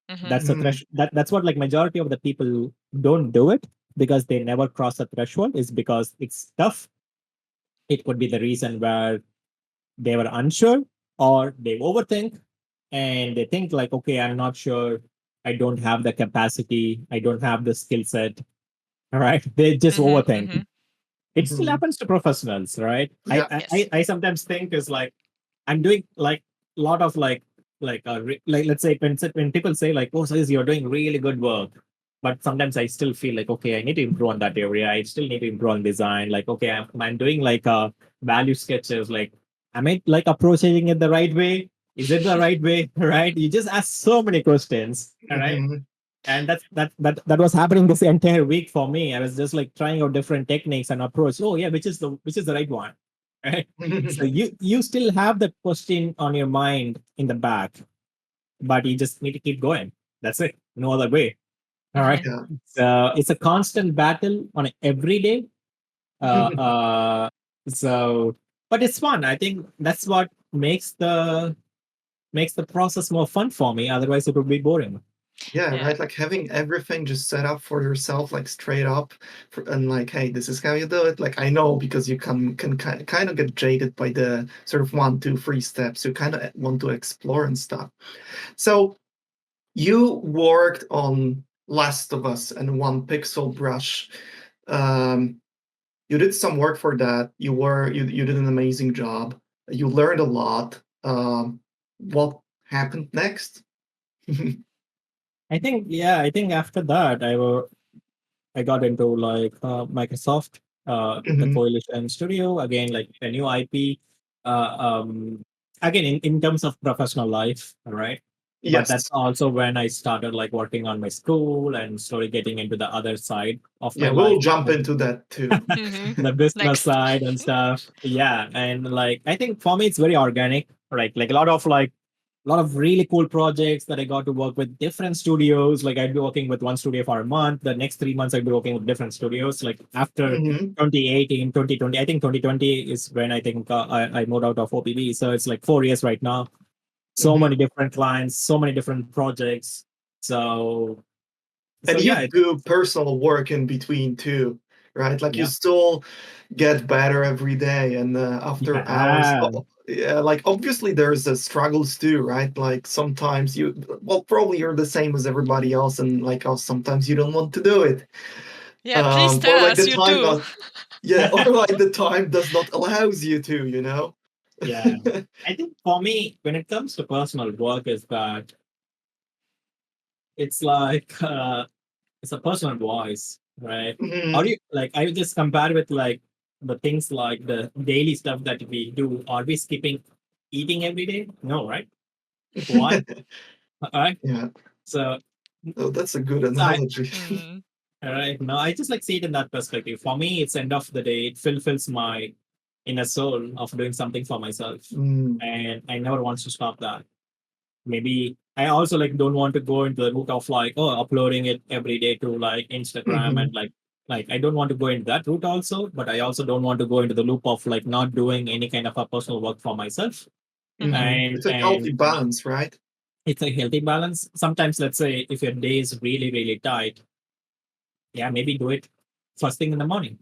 C: Mhm.
B: That's the
A: Mm-hmm.
B: that's what like majority of the people don't do it because they never cross the threshold, is because it's tough. It could be the reason where they were unsure or they overthink and they think like, okay, I'm not sure, I don't have the capacity, I don't have the skill set. All right. They just
C: Mhm.
B: overthink.
C: Mhm.
B: It still
A: Mm-hmm.
B: happens to professionals, right?
A: Yeah.
C: Yes.
B: I sometimes think is like I'm doing like a lot of like let's say when people say like, oh, so you're doing really good work, but sometimes I still feel like, okay, I need to improve on that area. I still need to improve on design. Like, okay, I'm doing like value sketches. Like, am I like approaching it the right way? Is it the right way? Right? You just ask so many questions. All right,
A: Mm-hmm.
B: and that was happening this entire week for me. I was just like trying out different techniques and approach. Oh yeah, which is the right one, right? So you still have that question on your mind in the back, but you just need to keep going. That's it. No other way. All right.
C: Mhm.
A: Yeah.
B: So it's a constant battle on every day. Uh, uh, so, but it's fun. I think that's what makes the process more fun for me. Otherwise, it would be boring.
A: Yeah,
C: Yeah.
A: right. Like having everything just set up for yourself, like straight up, and like, hey, this is how you do it. Like I know because you can kind of get jaded by the sort of 1, 2, 3 steps. You kind of want to explore and stuff. So you worked on Last of Us and One Pixel Brush. Um, you did some work for that. You did an amazing job. You learned a lot. What happened next?
B: I think after that, I got into like Microsoft, the
A: Mhm.
B: Coalition Studio, again, like a new IP. Uh, um, Again, in terms of professional life, right? But that's
A: Yes.
B: also when I started like working on my school and slowly getting into the other side of my
A: Yeah,
B: life,
A: we'll jump into that too.
C: Mhm.
B: the business
C: Next.
B: side and stuff. Yeah, and like I think for me it's very organic, right? Like a lot of really cool projects that I got to work with different studios. Like I'd be working with one studio for a month. The next 3 months I'd be working with different studios. Like after
A: Mhm.
B: 2018, 2020, I think 2020 is when I think I moved out of OPB. So it's like 4 years right now. So many
A: Mhm.
B: different clients, so many different projects. So,
A: And
B: so
A: you
B: yeah,
A: do personal work in between too, right? Like you
B: yeah,
A: still get better every day, and after hours.
B: yeah,
A: Yeah, like obviously there's struggles too, right? Like sometimes well, probably you're the same as everybody else, and like us, sometimes you don't want to do it,
C: Yeah. Please
A: or
C: tell
A: like
C: us.
A: the
C: You
A: time
C: too.
A: does, yeah, or like the time does not allows you to, you know.
B: yeah. I think for me, when it comes to personal work, is that it's like it's a personal voice. right? Or
A: Mhm.
B: you like I would just compare with like the things like the daily stuff that we do. Are we skipping eating every day? No, right? Why? All right.
A: Yeah.
B: So,
A: Oh, that's a good
B: so I,
A: analogy.
C: Mm.
B: all right. No, I just like see it in that perspective. For me, it's end of the day. It fulfills my inner soul of doing something for myself,
A: Mm.
B: and I never want to stop that. Maybe I also like don't want to go into the route of like uploading it every day to like Instagram
A: Mhm.
B: and like I don't want to go into that route also, but I also don't want to go into the loop of like not doing any kind of a personal work for myself.
C: Mhm.
A: Mhm.
B: And
A: It's a healthy
B: and
A: balance, right?
B: it's a healthy balance. Sometimes let's say if your day is really tight, yeah, maybe do it first thing in the morning.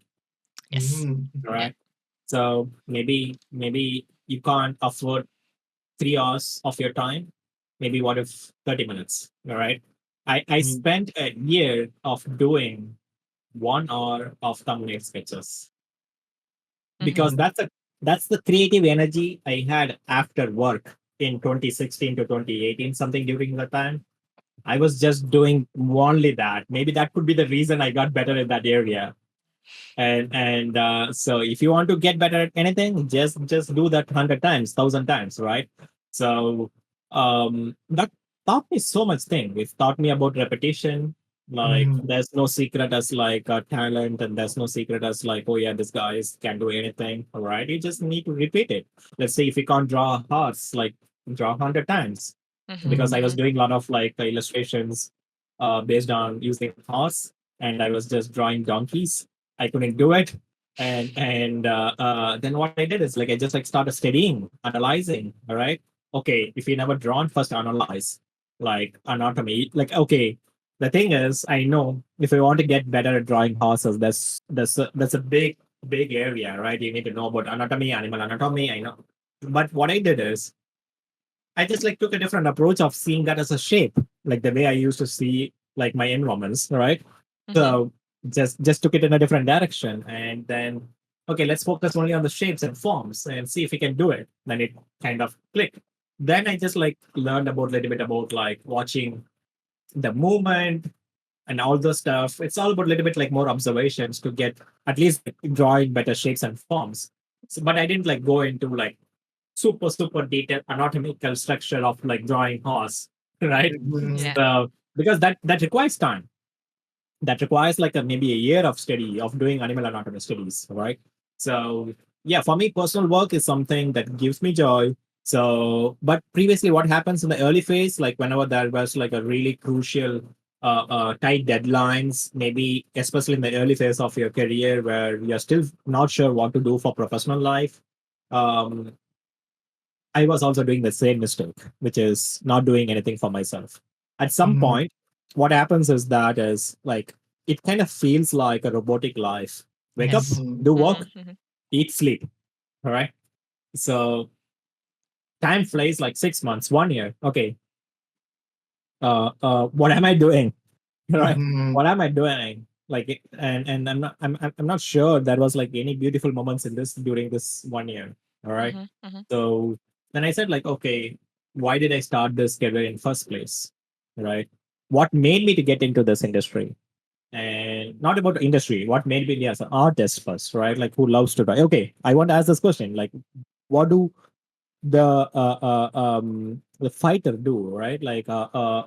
C: Yes.
A: Mhm.
B: All
C: Yeah.
B: right. So maybe you can't afford 3 hours of your time. Maybe what if 30 minutes? All right. I
A: Mhm.
B: spent a year of doing 1 hour of thumbnail sketches
C: Mhm.
B: because
A: Mhm.
B: that's the creative energy I had after work in 2016 to 2018, something during that time. I was just doing only that. Maybe that could be the reason I got better in that area. And so if you want to get better at anything, just do that 100 times, 1,000 times, right? So that taught me so much thing. It taught me about repetition. Like
A: Mhm.
B: there's no secret as like a talent, and there's no secret as like, oh yeah, this guy can do anything. All right, you just need to repeat it. Let's say if you can't draw a horse, like draw 100 times,
C: Mhm.
B: because I was
C: Mhm.
B: doing a lot of like illustrations based on using horse, and I was just drawing donkeys. I couldn't do it. And then what I did is like I just like started studying, analyzing. All right. Okay, if you never drawn, first analyze like anatomy. Like okay, the thing is, I know if you want to get better at drawing horses, that's a big area, right? You need to know about anatomy, animal anatomy. I know, but what I did is I just like took a different approach of seeing that as a shape, like the way I used to see like my environments, right?
C: Mhm.
B: So just took it in a different direction, and then okay, let's focus only on the shapes and forms and see if we can do it. Then it kind of clicked. Then I just like learned about a little bit about like watching the movement and all those stuff. It's all about a little bit like more observations to get at least like, drawing better shapes and forms. So, but I didn't like go into like super detailed anatomical structure of like drawing horse, right?
A: Mhm.
C: Yeah.
B: So because that requires time, that requires like maybe a year of study of doing animal anatomy studies, right? So yeah, for me personal work is something that gives me joy. So but previously what happens in the early phase, like whenever there was like a really crucial tight deadlines, maybe especially in the early phase of your career where you're still not sure what to do for professional life, um, I was also doing the same mistake, which is not doing anything for myself. At some
A: Mhm.
B: point, what happens is that is like it kind of feels like a robotic life. Wake up,
C: Yes.
A: Mhm.
B: do work,
C: Mhm. Mhm.
B: eat, sleep. All right. So time flies like 6 months, 1 year. Okay. What am I doing? All right.
A: Mhm.
B: What am I doing? Like, and I'm not sure there was like any beautiful moments in this during this 1 year. All right.
C: Mhm. Mhm.
B: So then I said, like, okay, why did I start this career in first place? Right? What made me to get into this industry? And not about the industry, what made me as an artist first, right? Like who loves to write. Okay, I want to ask this question. Like, what do the fighter do, right? Like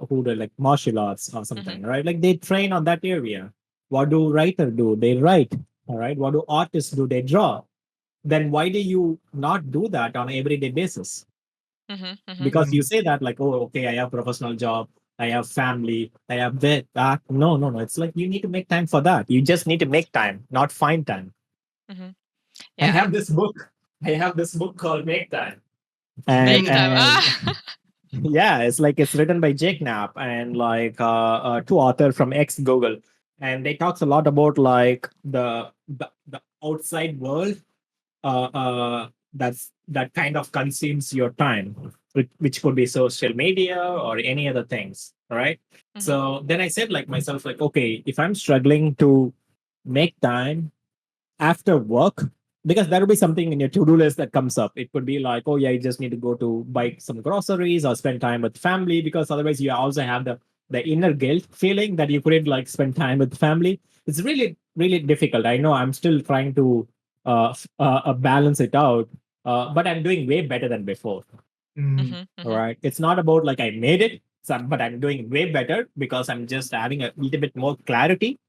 B: who do like martial arts or
C: Mhm.
B: something, right? Like they train on that area. What do writer do? They write. All right. What do artists do? They draw. Then why do you not do that on an everyday basis?
C: Mhm. Mhm.
B: Because you
A: Mhm.
B: say that like, oh, okay, I have professional job, I have family, I have that. No. It's like you need to make time for that. You just need to make time, not find time.
C: Mhm.
B: I
C: Yeah.
B: have this book. I have this book called Make Time, and
C: Make
A: Mhm.
C: time.
B: and
C: Ah.
B: yeah, it's like it's written by Jake Knapp and like two author from ex Google, and they talks a lot about like the outside world that kind of consumes your time, which could be social media or any other things. All right.
C: Mhm.
B: So then I said like myself, like, okay, if I'm struggling to make time after work, because there will be something in your to-do list that comes up. It could be like, oh yeah, you just need to go to buy some groceries or spend time with family, because otherwise you also have the inner guilt feeling that you couldn't like spend time with family. it's really difficult. I know I'm still trying to balance it out, but I'm doing way better than before.
A: Mm,
B: All right, it's not about like I made it, but I'm doing way better because I'm just having a little bit more clarity,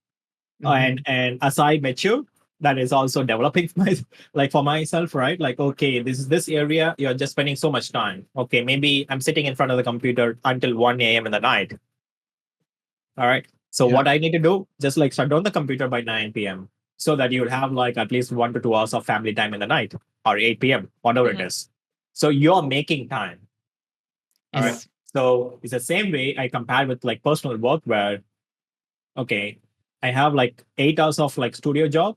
A: mhm,
B: and as I mature, that is also developing my like for myself, right? Like, okay, this area you're just spending so much time. Okay, maybe I'm sitting in front of the computer until 1 a.m. in the night. All right. So
A: yeah.
B: what I need to do, just like shut down the computer by 9 p.m. so that you'll have like at least 1 to 2 hours of family time in the night or 8 p.m., whatever it is. So you're making time. All right.
A: Yeah.
C: Yes.
B: So it's the same way I compare with like personal work where, okay, I have like 8 hours of like studio job.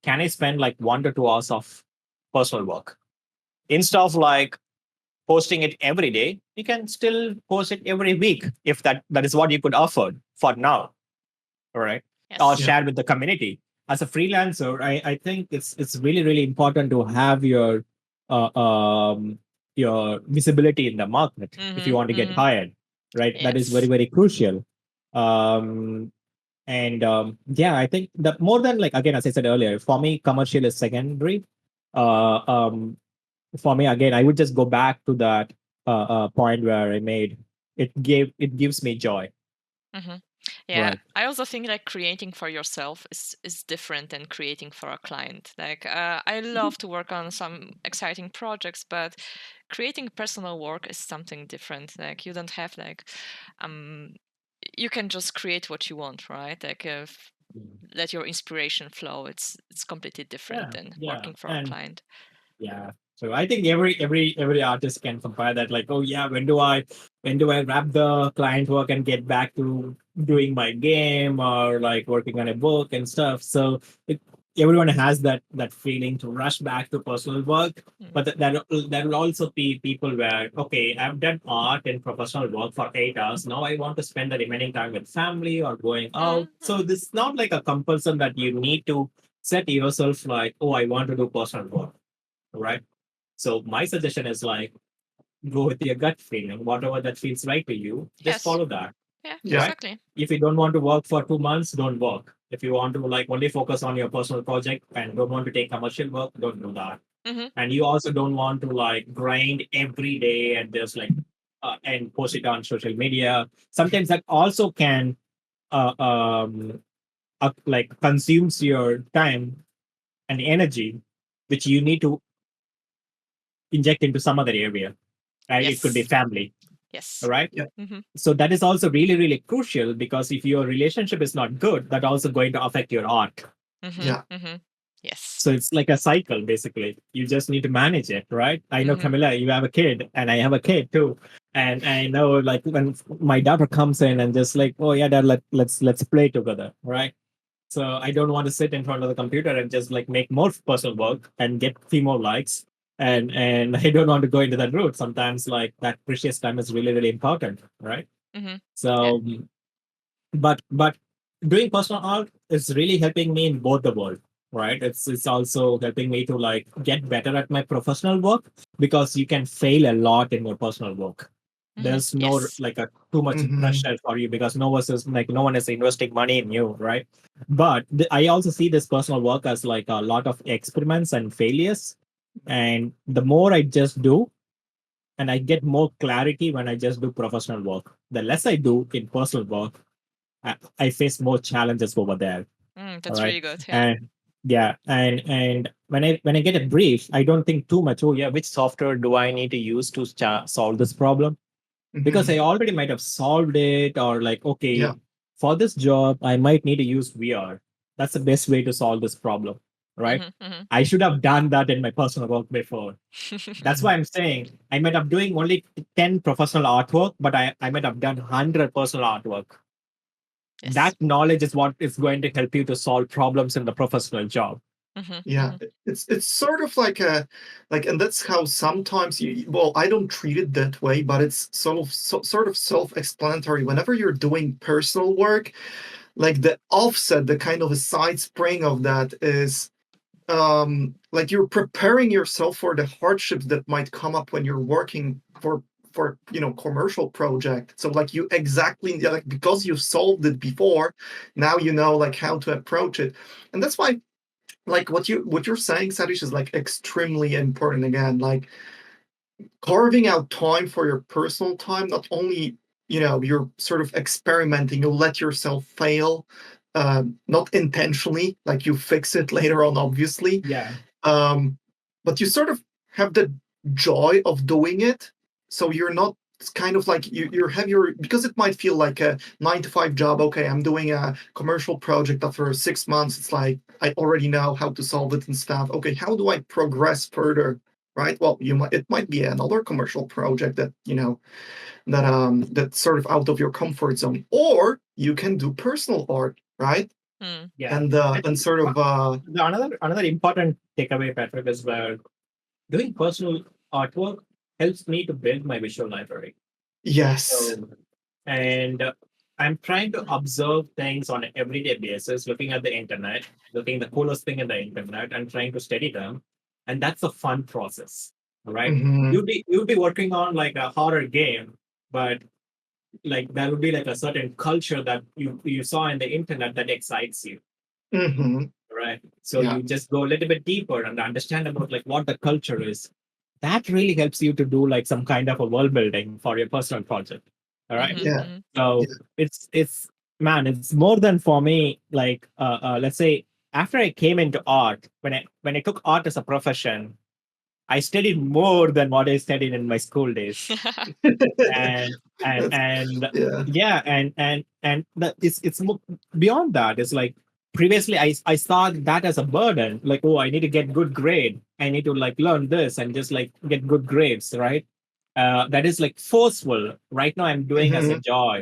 B: Can I spend like 1 to 2 hours of personal work? Instead of like posting it every day, you can still post it every week if that is what you could afford for now. All right. Or
C: Yes.
A: Yeah.
B: share with the community. As a freelancer, I think it's really important to have uh, um, your visibility in the market if you want to get hired, right? That is
C: Yes.
B: very crucial. Um, and yeah, I think that more than like again, as I said earlier, for me, commercial is secondary. Uh, um, for me, again, I would just go back to that point where I made it gives me joy,
C: hmm Yeah,
B: right?
C: I also think like creating for yourself is different than creating for a client. Like I love to work on some exciting projects, but creating personal work is something different. Like you don't have like um you can just create what you want, right? Like let your inspiration flow. It's completely different
B: Yeah,
C: than
B: yeah,
C: working for a
B: and
C: client.
B: yeah. So I think every artist can compare that. Like, oh yeah, when do I wrap the client work and get back to doing my game or like working on a book and stuff. So everyone has that feeling to rush back to personal work.
C: Mm.
B: But that will also be people where okay, I've done art and professional work for 8 hours. Now I want to spend the remaining time with family or going out. So
C: Mhm.
B: this is not like a compulsion that you need to set yourself like, oh, I want to do personal work, right? So my suggestion is like go with your gut feeling, whatever that feels right to you, just
C: Yes.
B: follow that,
C: Yeah.
A: Yeah.
B: right?
C: Exactly.
B: If you don't want to work for 2 months, don't work. If you want to like only focus on your personal project and don't want to take commercial work, don't do that.
C: hmm
B: And you also don't want to like grind every day and just like and post it on social media. Sometimes that also can like consumes your time and energy, which you need to inject into some other area, right? It could be
C: Yes.
B: family, all
C: Yes.
B: right?
A: Yeah.
C: hmm
B: So that is also really crucial because if your relationship is not good, that also going to affect your art.
C: hmm
A: Yeah.
C: hmm Yes.
B: So it's like a cycle, basically. You just need to manage it, right? I know,
C: hmm
B: Camilla, you have a kid, and I have a kid too. And I know, like, when my daughter comes in and just like, oh yeah, dad, let's play together, right? So I don't want to sit in front of the computer and just like make more personal work and get few more likes. And I don't want to go into that route. Sometimes like that precious time is really important, right?
C: hmm Yeah.
B: So, but doing personal art is really helping me in both the world, right? It's also helping me to like get better at my professional work because you can fail a lot in your personal work. There's no
C: Yes.
B: like a too much
A: Mhm.
B: pressure for you because no one is investing money in you, right? But I also see this personal work as like a lot of experiments and failures, and the more I just do, and I get more clarity when I just do professional work. The less I do in personal work, I face more challenges over there. All
C: That's
B: right,
C: really good. Yeah.
B: and yeah, and when I get a brief, I don't think too much. Oh yeah, which software do I need to use to solve this problem? Because
A: Mhm.
B: I already might have solved it, or like,
A: Yeah.
B: okay, for this job, I might need to use VR. That's the best way to solve this problem, right?
C: hmm hmm
B: I should have done that in my personal work before. That's
A: Mhm.
B: why I'm saying I might have doing only 10 professional artwork, but I might have done 100 personal artwork.
C: yes.
B: That knowledge is what is going to help you to solve problems in the professional job.
C: hmm
A: Yeah.
C: hmm
A: It's sort of like and that's how sometimes well, I don't treat it that way, but it's sort of self-explanatory. Whenever you're doing personal work, like the offset, the kind of a side spring of that is like you're preparing yourself for the hardships that might come up when you're working for commercial project. So like you exactly like because you solved it before, now you know like how to approach it, and that's why like what you're saying, Satish, is like extremely important. Again, like carving out time for your personal time, not only you're sort of experimenting, you let yourself fail, not intentionally, like you fix it later on, obviously,
B: Yeah.
A: but you sort of have the joy of doing it, so you're not kind of like you have your, because it might feel like a 9 to 5 job. Okay, I'm doing a commercial project. After 6 months, it's like I already know how to solve it and stuff. Okay, how do I progress further? Right. Well, it might be another commercial project that that's sort of out of your comfort zone, or you can do personal art, right?
B: Yeah.
A: And sort of
B: Another important takeaway, Patrick, is where doing personal artwork helps me to build my visual library.
A: yes.
B: So, and I'm trying to observe things on an everyday basis, looking at the internet, looking at the coolest thing in the internet, and trying to study them. And that's a fun process, right?
A: Mhm.
B: You'd be working on like a horror game, but like there would be like a certain culture that you saw in the internet that excites you,
A: Mhm.
B: right? So
A: Yeah.
B: you just go a little bit deeper and understand about like what the culture is. That really helps you to do like some kind of a world building for your personal project. All right.
A: Yeah.
B: So it's man, it's more than for me. Like let's say after I came into art, when I took art as a profession, I studied more than what I studied in my school days. And
A: Yeah.
B: yeah, and it's beyond that. It's like previously I saw that as a burden. Like, oh, I need to get good grade. I need to like learn this and just like get good grades, right? That is like forceful. Right now, I'm doing as a
A: Mhm.
B: joy,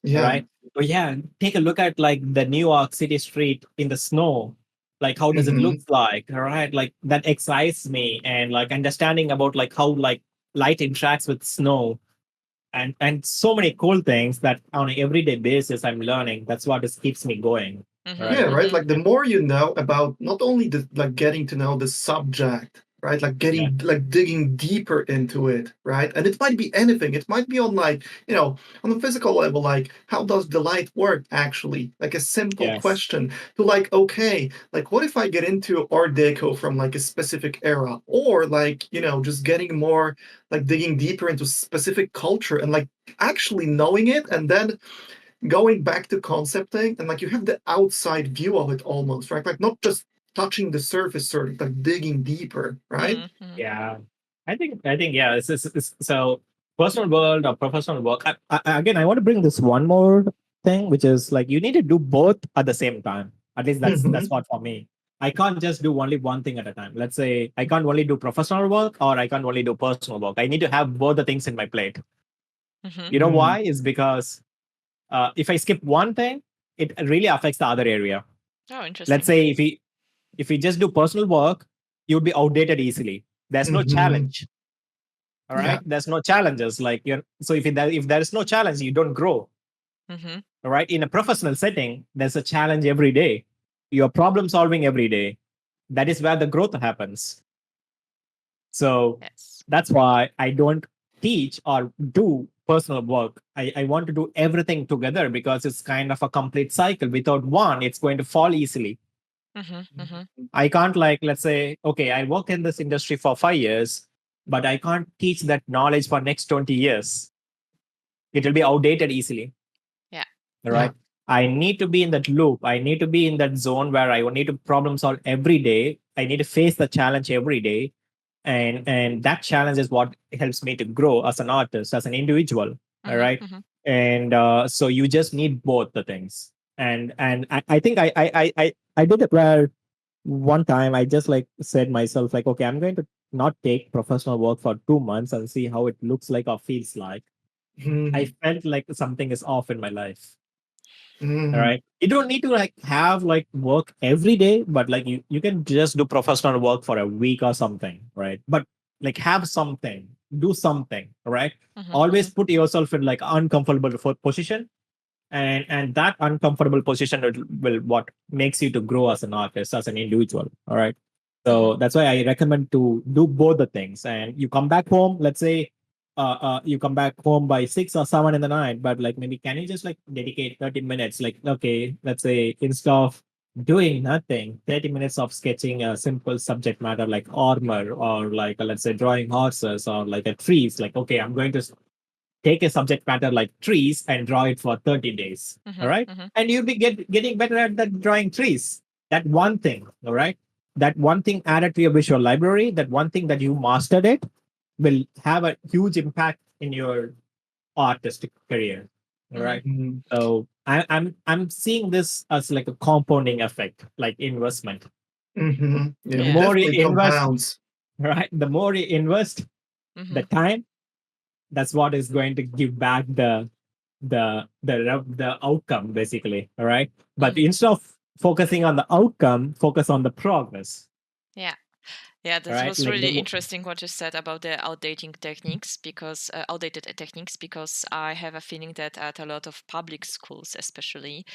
A: Yeah.
B: right? But yeah, take a look at like the New York City street in the snow. Like, how does it look
A: Mhm.
B: like? All right, like that excites me, and like understanding about like how like light interacts with snow, and so many cool things that on an everyday basis I'm learning. That's what just keeps me going.
A: Yeah,
B: Right.
A: right. Like the more you know about not only the like getting to know the subject, right? Like
B: Yeah.
A: getting like digging deeper into it, right? And it might be anything. It might be on like, on a physical level, like how does the light work actually? Like a simple
B: Yes.
A: question to like, okay, like what if I get into Art Deco from like a specific era? Or like, just getting more like digging deeper into specific culture and like actually knowing it, and then going back to concepting, and like you have the outside view of it almost, right? Like not just touching the surface, sort of like digging deeper, right?
B: Yeah. I think yeah. So personal world or professional work. Again, I want to bring this one more thing, which is like you need to do both at the same time. At least that's
A: Mhm.
B: what for me. I can't just do only one thing at a time. Let's say I can't only do professional work or I can't only do personal work. I need to have both the things in my plate. You know
A: Mm.
B: why? Is because if I skip one thing, it really affects the other area.
C: Oh,
B: Let's
C: interesting.
B: say if we just do personal work, you'd be outdated easily. There's no
A: Mhm.
B: challenge. All
A: Yeah.
B: right. There's no challenges. Like you're so if there is no challenge, you don't grow. All right. In a professional setting, there's a challenge every day. You're problem solving every day. That is where the growth happens. So
C: Yes.
B: that's why I don't teach or do personal work. I want to do everything together because it's kind of a complete cycle. Without one, it's going to fall easily. I can't like, let's say, okay, I work in this industry for 5 years, but I can't teach that knowledge for next 20 years. It will be outdated easily.
C: Yeah.
B: All right. I need to be in that loop. I need to be in that zone where I need to problem solve every day. I need to face the challenge every day. And that challenge is what helps me to grow as an artist, as an individual. All right. And so you just need both the things. And I think I did it where one time I just like said myself like, okay, I'm going to not take professional work for 2 months and see how it looks like or feels like. I
A: Mhm.
B: felt like something is off in my life. All
A: Mhm.
B: right. You don't need to like have like work every day, but like you can just do professional work for a week or something, right? But like have something, do something, right? Always put yourself in like uncomfortable position, and that uncomfortable position will what makes you to grow as an artist, as an individual. All right. So that's why I recommend to do both the things. And you come back home, let's say you come back home by 6 or 7 in the night, but like maybe can you just like dedicate 30 minutes? Like, okay, let's say instead of doing nothing, 30 minutes of sketching a simple subject matter like armor or like let's say drawing horses or like a trees. Like, okay, I'm going to take a subject matter like trees and draw it for 30 days. All right. And you'll be getting better at that drawing trees. That one thing. All right. That one thing added to your visual library, that one thing that you mastered it will have a huge impact in your artistic career. All right.
A: Mhm.
B: So I'm seeing this as like a compounding effect, like investment.
A: Mhm.
B: The
A: Yeah,
C: Yeah.
B: more you
A: definitely
B: invest,
A: compounds.
B: right? The more you invest, the time, that's what is going to give back the outcome basically. All right. But instead of focusing on the outcome, focus on the progress.
C: Yeah. Yeah,
B: All
C: that
B: right.
C: was
B: Like
C: really interesting what you said about the outdated techniques because I have a feeling that at a lot of public schools, especially,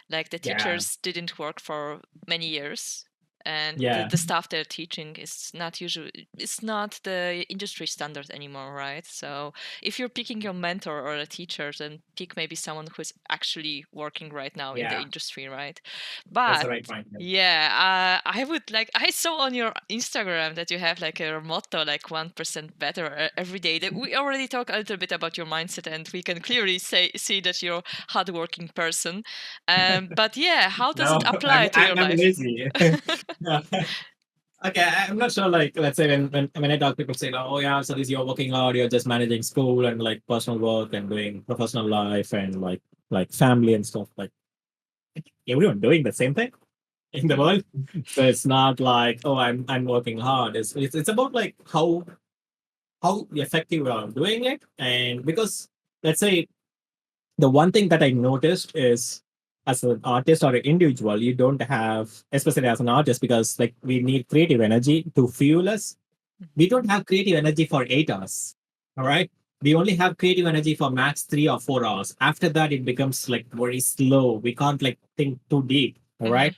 C: like the
B: yeah,
C: teachers didn't work for many years, and
B: yeah,
C: the stuff they're teaching is not usually it's not the industry standard anymore, right? So if you're picking your mentor or a teacher, then pick maybe someone who's actually working right now in the
B: yeah.
C: industry, right?
B: That's the
C: But
B: right point.
C: yeah, I would like. I saw on your Instagram that you have like a motto, like 1% better every day. That we already talked a little bit about your mindset, and we can clearly see that you're a hardworking person. But yeah, how does it
B: No,
C: apply to your
B: I'm
C: life?
B: lazy. No. Okay, I'm not sure. Like, let's say when I talk, people say, "Oh yeah, so this you're working hard, you're just managing school and like personal work and doing professional life and like family and stuff." Like everyone doing the same thing in the world. So it's not like, "Oh, I'm working hard." It's about like how effective you are doing it, and because let's say the one thing that I noticed is as an artist or an individual, you don't have, especially as an artist, because like we need creative energy to fuel us. We don't have creative energy for 8 hours. All right. We only have creative energy for max 3 or 4 hours. After that, it becomes like very slow. We can't like think too deep. All right.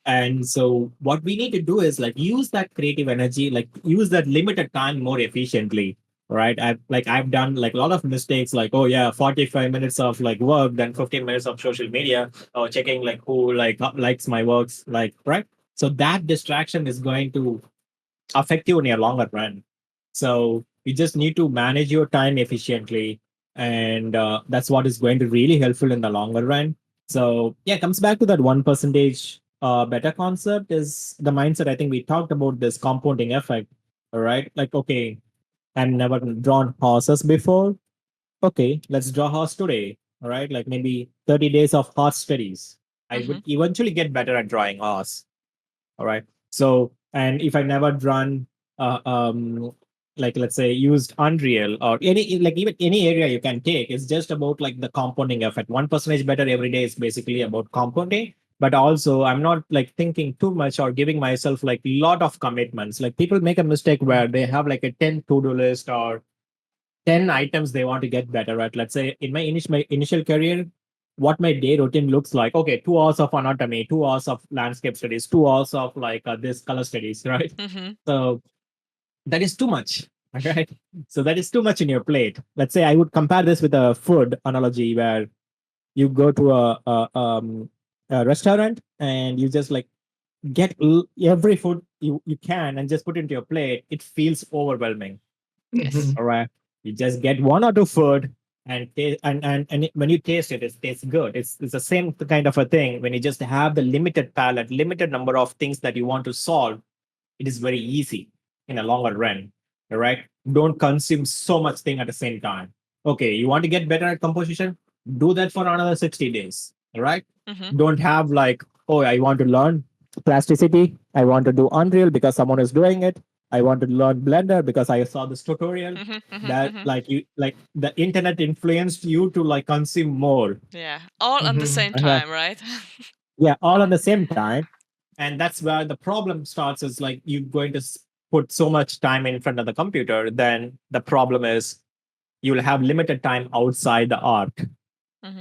B: And so what we need to do is like use that creative energy, like use that limited time more efficiently. Right. I've done like a lot of mistakes, like, oh yeah, 45 minutes of like work, then 15 minutes of social media or checking like who like likes my works, like right. So that distraction is going to affect you in your longer run. So you just need to manage your time efficiently, and that's what is going to really helpful in the longer run. So yeah, comes back to that 1% better concept is the mindset. I think we talked about this compounding effect. All right, like okay, I've never drawn horses before. Okay, let's draw horse today. All right, like maybe 30 days of horse studies. I would eventually get better at drawing horse. All right. So, and if I never run, uh, um, like let's say used Unreal or any like even any area you can take, it's just about like the compounding effect. 1% better every day is basically about compounding. But also, I'm not like thinking too much or giving myself like a lot of commitments. Like people make a mistake where they have like a 10 to-do list or 10 items they want to get better at. Let's say in my initial career, what my day routine looks like. Okay, 2 hours of anatomy, 2 hours of landscape studies, 2 hours of like this color studies, right? So that is too much. Right. So that is too much in your plate. Let's say I would compare this with a food analogy where you go to a restaurant and you just like get every food you can and just put it into your plate. It feels overwhelming.
C: Yes.
A: Mhm.
B: All right. You just get one or two food and when you taste it, it tastes good. It's the same kind of a thing. When you just have the limited palette, limited number of things that you want to solve, it is very easy in a longer run. All right. Don't consume so much thing at the same time. Okay, you want to get better at composition? Do that for another 60 days. All right. Don't have like, oh, I want to learn plasticity. I want to do Unreal because someone is doing it. I want to learn Blender because I saw this tutorial. That like you like the internet influenced you to like consume more.
C: Yeah, all at the
A: Mhm.
C: same time, right?
B: Yeah, all at the same time. And that's where the problem starts is like you're going to put so much time in front of the computer, then the problem is you'll have limited time outside the art.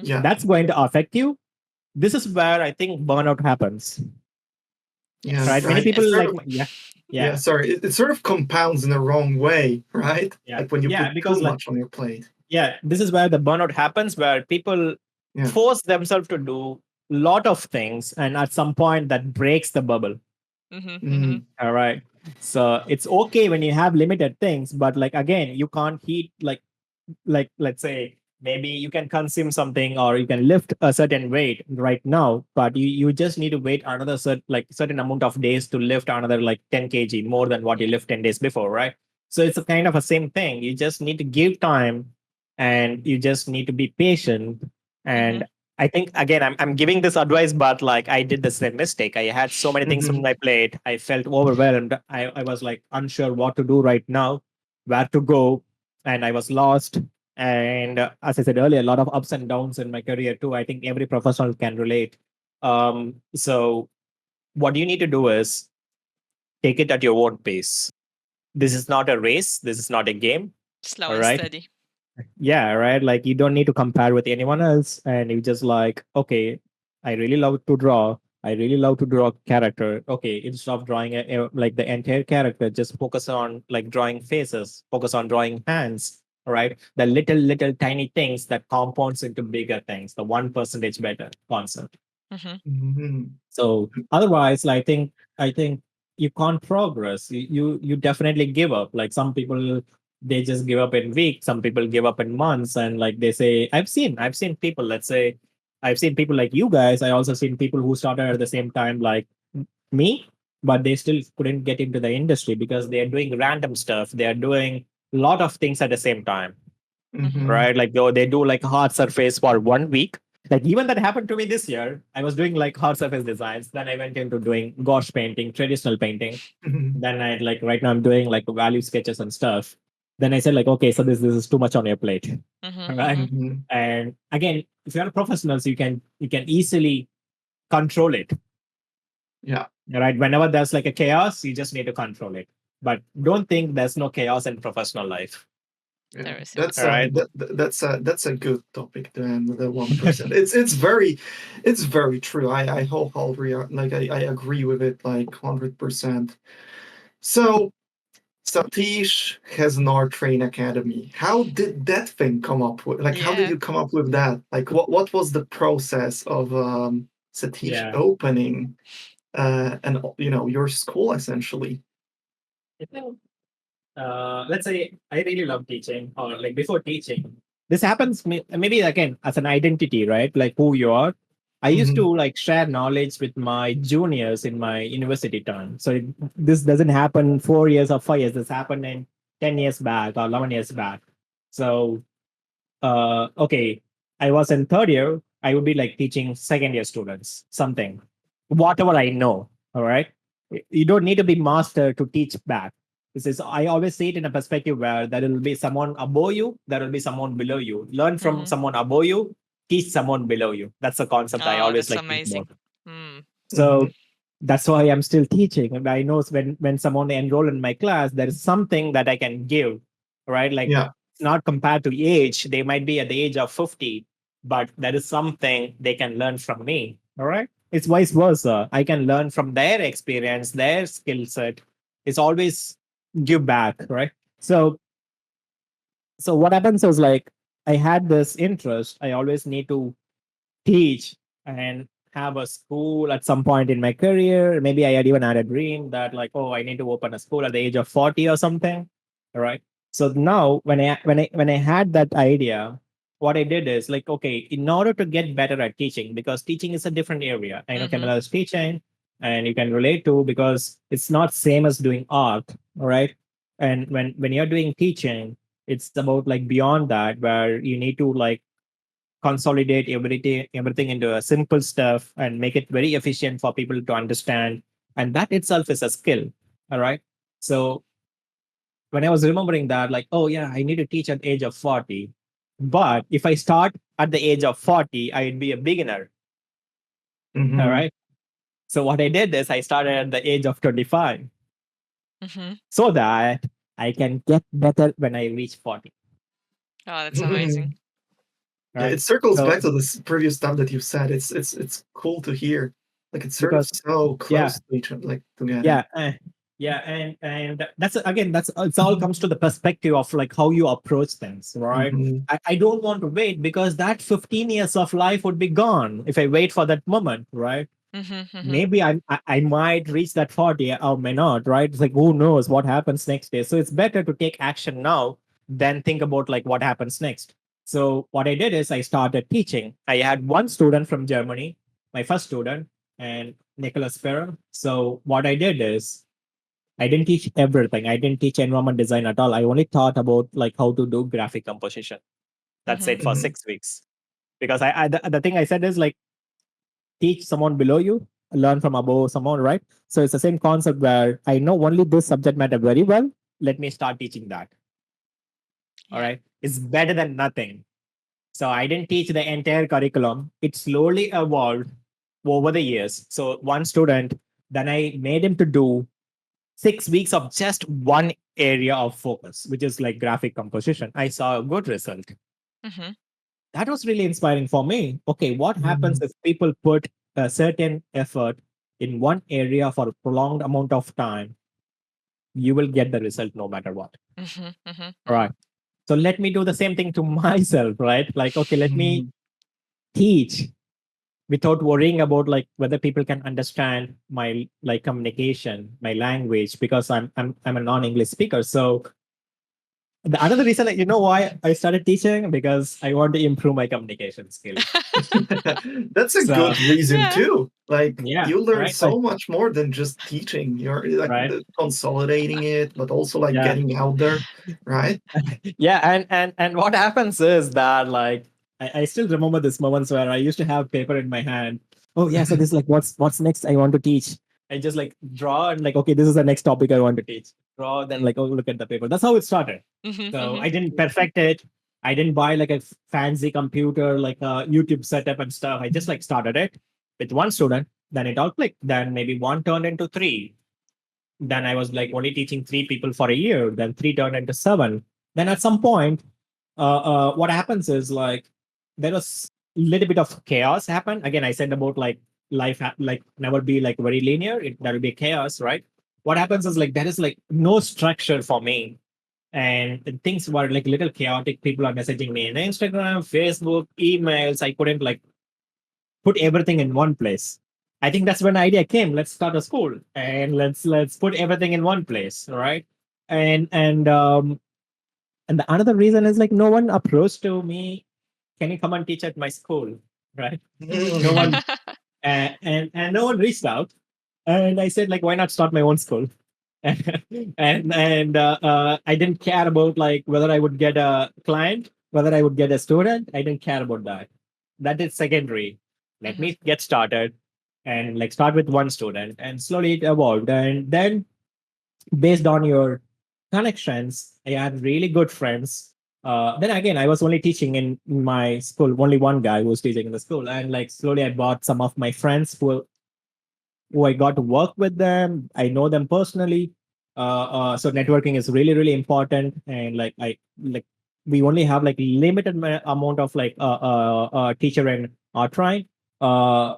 A: Yeah.
B: That's going to affect you. This is where I think burnout happens.
A: Yeah.
C: Yes.
B: Right, many
A: Right.
B: people
C: Yes.
B: like
A: True.
B: yeah,
A: Yeah, sorry. It sort of compounds in the wrong way, right?
B: Yeah.
A: Like when you
B: Yeah,
A: put
B: because
A: too
B: like
A: much on your plate.
B: yeah, this is where the burnout happens, where people
A: Yeah.
B: force themselves to do lot of things, and at some point that breaks the bubble. All right. So it's okay when you have limited things, but like again, you can't heat like let's say maybe you can consume something or you can lift a certain weight right now, but you just need to wait another certain amount of days to lift another like 10 kg more than what you lift 10 days before, right? So it's a kind of a same thing. You just need to give time and you just need to be patient. And I think again, I'm giving this advice, but like I did the same mistake. I had so many things on my plate. I felt overwhelmed. I was like unsure what to do right now, where to go, and I was lost. And as I said earlier, a lot of ups and downs in my career too. I think every professional can relate. So what you need to do is take it at your own pace. This is not a race. This is not a game.
C: Slow
B: All
C: and
B: right.
C: steady.
B: Yeah, right. Like you don't need to compare with anyone else. And you just like, okay, I really love to draw. I really love to draw character. Okay, instead of drawing like the entire character, just focus on like drawing faces, focus on drawing hands, right? The little tiny things that compounds into bigger things, the 1% better concept. So otherwise, I think you can't progress. You definitely give up. Like some people, they just give up in weeks. Some people give up in months, and like they say, I've seen people. Let's say I've seen people like you guys. I also seen people who started at the same time like me, but they still couldn't get into the industry because they are doing random stuff. They are doing a lot of things at the same time, right? Like they do like hard surface for 1 week. Like even that happened to me this year. I was doing like hard surface designs. Then I went into doing gouache painting, traditional painting. Then I like right now I'm doing like value sketches and stuff. Then I said like, okay, so this is too much on your plate, right? And again, if you're a professional, so you can easily control it,
A: Yeah.
B: right? Whenever there's like a chaos, you just need to control it. But don't think there's no chaos in professional life.
A: Yeah.
C: There is,
A: That's
B: All right.
A: that's a good topic to end the 1%. It's very true. I wholeheartedly like I agree with it like 100%. So Satish has an art train academy. How did that thing come up with? Like, how did
C: Yeah.
A: you come up with that? Like, what was the process of Satish
B: Yeah.
A: opening and your school essentially?
B: I think let's say I really love teaching, or like before teaching, this happens maybe again as an identity, right? Like who you are. I used to like share knowledge with my juniors in my university time. So this doesn't happen 4 years or 5 years. This happened in 10 years back or 11 years back. So okay, I was in third year. I would be like teaching second year students something, whatever I know. All right, you don't need to be master to teach back. This is I always see it in a perspective where there will be someone above you, there will be someone below you. Learn from someone above you, teach someone below you. That's the concept I
C: Oh,
B: always
C: that's
B: like think
C: amazing.
B: about. So that's why I'm still teaching. And I know when someone enroll in my class, there is something that I can give, right? Like
A: Yeah.
B: not compared to age. They might be at the age of 50, but there is something they can learn from me. All right. It's vice versa. I can learn from their experience, their skill set. It's always give back, right? So what happens is like I had this interest. I always need to teach and have a school at some point in my career. Maybe I had even had a dream that like, oh, I need to open a school at the age of 40 or something. All right. So now when I had that idea, what I did is like, okay, in order to get better at teaching, because teaching is a different area. I know Kamila is teaching and you can relate to because it's not same as doing art. All right. And when you're doing teaching, it's about like beyond that, where you need to like consolidate everything into a simple stuff and make it very efficient for people to understand, and that itself is a skill. All right. So when I was remembering that like, oh yeah, I need to teach at the age of 40, but if I start at the age of 40, I'd be a beginner. All right. So what I did is I started at the age of 25 so that I can get better when I reach 40.
C: Oh, that's amazing.
A: Yeah,
B: Right.
A: it circles
B: So
A: back to this previous stuff that you've said. It's cool to hear. Like it's sort of
B: because
A: so
B: yeah,
A: close to each other, like together.
B: yeah, Yeah, and that's again, that's it's all comes to the perspective of like how you approach things, right?
A: Mhm.
B: I don't want to wait because that 15 years of life would be gone if I wait for that moment, right? Maybe I might reach that 40 or may not, right? It's like who knows what happens next day. So it's better to take action now than think about like what happens next. So what I did is I started teaching. I had one student from Germany, my first student, and Nicholas Ferrer. So what I did is I didn't teach everything. I didn't teach environment design at all. I only taught about like how to do graphic composition. That's it for
A: Mhm.
B: 6 weeks. Because the thing I said is like teach someone below you, learn from above someone, right? So it's the same concept where I know only this subject matter very well. Let me start teaching that. All
C: Yeah.
B: right. It's better than nothing. So I didn't teach the entire curriculum. It slowly evolved over the years. So one student, then I made him to do 6 weeks of just one area of focus, which is like graphic composition. I saw a good result.
C: Mm-hmm.
B: That was really inspiring for me. Okay, what happens
A: Mhm.
B: if people put a certain effort in one area for a prolonged amount of time? You will get the result no matter what.
C: Mm-hmm. Mm-hmm.
B: All
C: Mm-hmm.
B: right. So let me do the same thing to myself, right? Like, okay, let me
A: Mhm.
B: teach without worrying about like whether people can understand my like communication, my language, because I'm a non-English speaker. So the another reason, you know, why I started teaching because I want to improve my communication skills.
A: That's a
B: So
A: good reason
C: Yeah.
A: too. Like
B: yeah,
A: you learn
B: right, like
A: so much more than just teaching. You're like
B: right,
A: consolidating it, but also like
B: yeah,
A: getting out there, right?
B: yeah, and what happens is that like I still remember this moments where I used to have paper in my hand. Oh yeah, so this is like what's next I want to teach. I just like draw and like okay, this is the next topic I want to teach. Draw, then like oh look at the paper. That's how it started.
C: Mm-hmm.
B: So
C: Mm-hmm.
B: I didn't perfect it. I didn't buy like a fancy computer, like a YouTube setup and stuff. I just like started it with one student. Then it all clicked. Then maybe one turned into three. Then I was like only teaching three people for a year. Then three turned into seven. Then at some point, what happens is like there was a little bit of chaos happen. Again, I said about like life like never be like very linear. There will be chaos, right? What happens is like there is like no structure for me, and things were like a little chaotic. People are messaging me on Instagram, Facebook, emails. I couldn't like put everything in one place. I think that's when the idea came. Let's start a school and let's put everything in one place, right? And the another reason is like no one approached to me. Can you come and teach at my school, right? No one and no one reached out. And I said like, why not start my own school? And I didn't care about like whether I would get a client, whether I would get a student. I didn't care about that. That is secondary. Let
C: Mm-hmm.
B: me get started and like start with one student, and slowly it evolved. And then based on your connections, I had really good friends. Then again, I was only teaching in my school. Only one guy was teaching in the school, and like slowly I brought some of my friends who I got to work with them. I know them personally. So networking is really, really important. And like I like we only have like limited amount of like teacher and train, uh,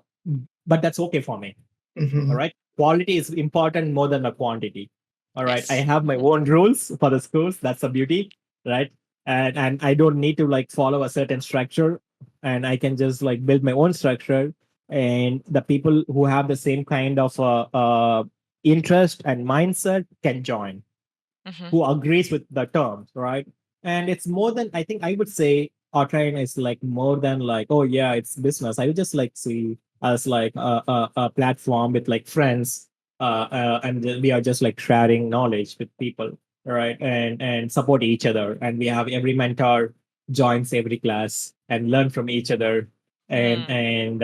B: but that's okay for me. All
A: Mhm.
B: right, quality is important more than the quantity. All right, I
C: Yes.
B: have my
C: Mm-hmm.
B: own rules for the schools. That's the beauty, right? And I don't need to like follow a certain structure, and I can just like build my own structure. And the people who have the same kind of interest and mindset can join,
C: Mm-hmm.
B: who agrees with the terms, right? And it's more than, I think I would say Outline is like more than like, oh yeah, it's business. I would just like see as like a platform with like friends, and we are just like sharing knowledge with people, right? And support each other. And we have every mentor joins every class and learn from each other. And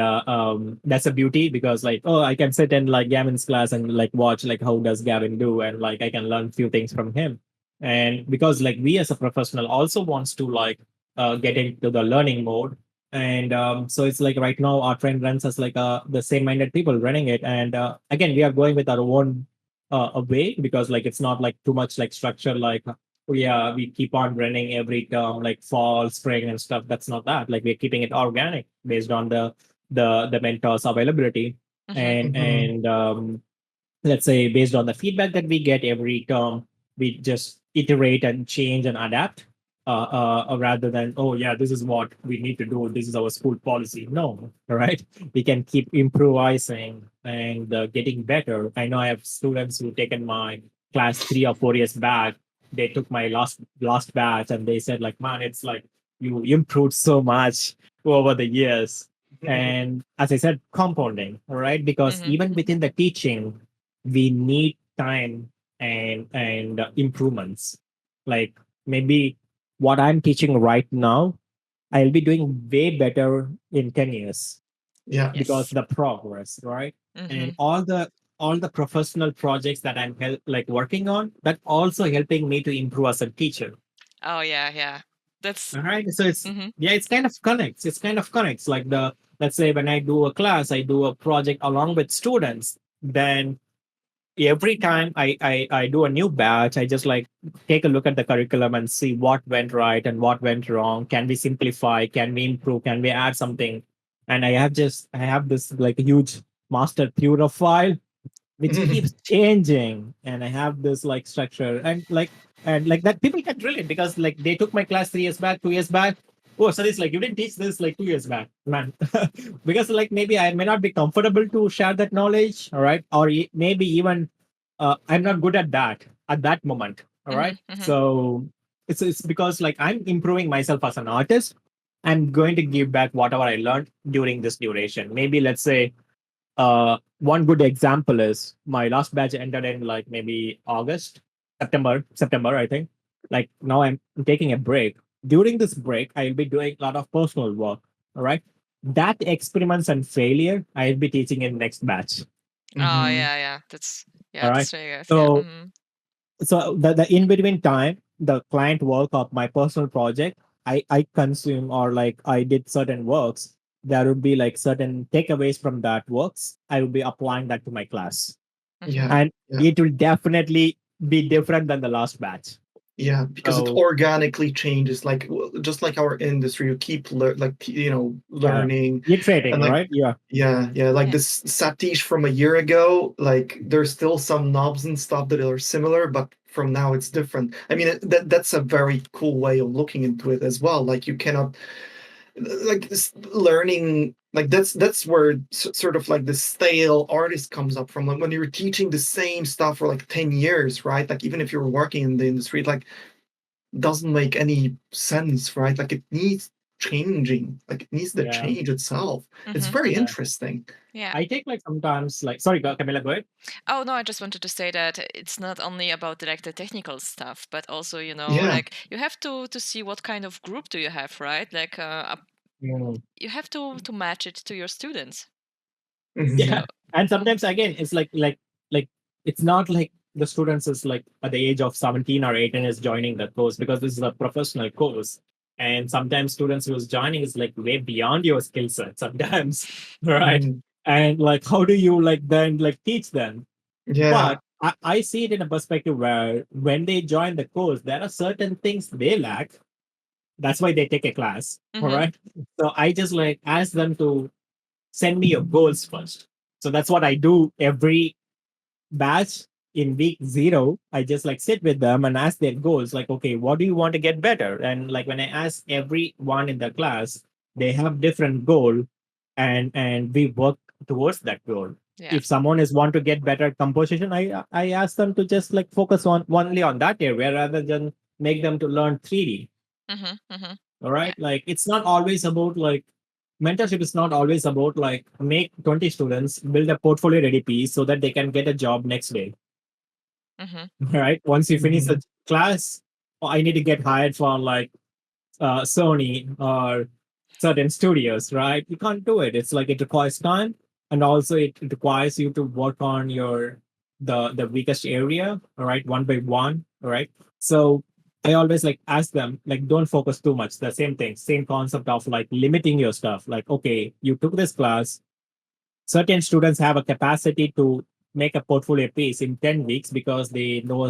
B: that's a beauty because like oh I can sit in like Gavin's class and like watch like how does Gavin do, and like I can learn few things from him. And because like we as a professional also wants to like get into the learning mode. And so it's like right now our trend runs as like the same minded people running it. And again we are going with our own way, because like it's not like too much like structure like oh yeah we keep on running every term like fall spring and stuff. That's not that. Like we're keeping it organic based on the mentors availability.
C: Mm-hmm.
B: and
A: Mhm.
B: and um let's say based on the feedback that we get every term, we just iterate and change and adapt, rather than, oh yeah, this is what we need to do, this is our school policy. No, right? We can keep improvising and getting better. I know I have students who taken my class 3 or 4 years back. They took my last batch and they said like, man, it's like you improved so much over the years.
A: Mhm.
B: And as I said, compounding, right? Because
C: Mm-hmm.
B: even within the teaching, we need time and improvements. Like maybe what I'm teaching right now, I'll be doing way better in 10 years
A: Yeah.
B: because
C: Yes.
B: the progress, right?
C: Mm-hmm.
B: And all the professional projects that I'm like working on, that also helping me to improve as a teacher.
C: Oh yeah, yeah. That's.
B: All right. So it's,
C: Mm-hmm.
B: yeah, it's kind of connects. It's kind of connects. Like the, let's say when I do a class, I do a project along with students, then every time I do a new batch, I just like take a look at the curriculum and see what went right and what went wrong. Can we simplify? Can we improve? Can we add something? And I have this like huge master Pura file which keeps changing, and I have this like structure and like that people can drill it because like they took my class 3 years back, 2 years back. Oh, so it's like you didn't teach this like 2 years back, man. Because like maybe I may not be comfortable to share that knowledge, all right, or maybe even I'm not good at that moment, all
C: Mm-hmm.
B: right.
C: Mm-hmm.
B: So it's because like I'm improving myself as an artist. I'm going to give back whatever I learned during this duration. Maybe let's say one good example is my last batch ended in like maybe September, I think. Like now I'm taking a break. During this break, I'll be doing a lot of personal work. All right. That experiments and failure, I'll be teaching in next batch.
C: Oh
A: Mhm.
C: yeah, yeah. That's
B: All
C: yeah.
B: right.
C: That's really good. Yeah.
B: So
C: Mm-hmm.
B: the in between time, the client work of my personal project, I consume or like I did certain works. There would be like certain takeaways from that works. I will be applying that to my class,
C: Mm-hmm.
A: Yeah.
B: and
A: Yeah.
B: it will definitely be different than the last batch.
A: Yeah, because it
B: So
A: organically changes, like just like our industry, you keep
B: yeah,
A: learning,
B: iterating,
A: and like
B: right? Yeah,
A: yeah, like
C: Yeah.
A: this Satish from a year ago, like there's still some knobs and stuff that are similar, but from now it's different. I mean, that's a very cool way of looking into it as well. Like you cannot like this learning like that's where sort of like the stale artist comes up from, like when you're teaching the same stuff for like 10 years, right? Like even if you're working in the industry, like doesn't make any sense, right? Like it needs changing, like it needs to
B: yeah,
A: change itself. It's
C: Mm-hmm.
A: very
C: Mm-hmm.
B: yeah.
A: interesting.
C: Yeah.
B: I take like sometimes like, sorry, Camila, go ahead.
C: Oh no, I just wanted to say that it's not only about like the technical stuff, but also
A: Yeah.
C: like you have to see what kind of group do you have, right? Like
B: Mm.
C: you have to match it to your students.
A: Mhm.
B: Yeah,
C: So.
B: and sometimes again, it's like it's not like the students is like at the age of 17 or 18 is joining the course because this is a professional course, and sometimes students who's joining is like way beyond your skill set sometimes, right?
A: Mhm.
B: And like how do you like then like teach them?
A: Yeah.
B: But I see it in a perspective where when they join the course, there are certain things they lack. That's why they take a class, all
C: Mm-hmm.
B: right? So I just like ask them to send me your goals first. So that's what I do every batch. In week 0, I just like sit with them and ask their goals. Like, okay, what do you want to get better? And like when I ask everyone in the class, they have different goal, and we work towards that goal.
C: Yeah.
B: If someone is want to get better at composition, I ask them to just like focus on only on that area rather than make them to learn 3D.
C: Mm-hmm. Mm-hmm.
B: All
C: Yeah.
B: right. Like it's not always about like mentorship is not always about like make 20 students build a portfolio ready piece so that they can get a job next day.
C: Mm-hmm.
B: All right. Once you finish the
A: Mhm.
B: class, "Oh, I need to get hired for like Sony or certain studios, right? You can't do it. It's like it requires time, and also it requires you to work on your the weakest area, all right, one by one, all right. So I always like ask them like don't focus too much. The same thing, same concept of like limiting your stuff. Like okay, you took this class. Certain students have a capacity to make a portfolio piece in 10 weeks because they know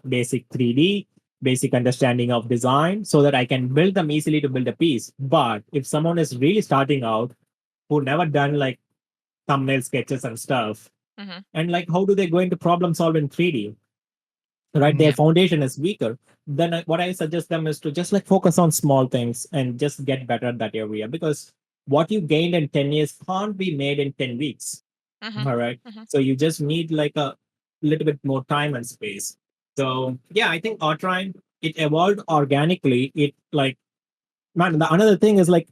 B: basic 3D, basic understanding of design, so that I can build them easily to build a piece. But if someone is really starting out who never done like thumbnail sketches and stuff,
C: Mhm.
B: And like, how do they go into problem solve in 3D? Right, their
C: Yeah.
B: foundation is weaker. Then what I suggest them is to just like focus on small things and just get better at that area, because what you gained in 10 years can't be made in 10 weeks.
C: Mhm.
B: All right.
C: Mhm.
B: So you just need like a little bit more time and space. So yeah, I think Outline, it evolved organically. It like, man, another thing is like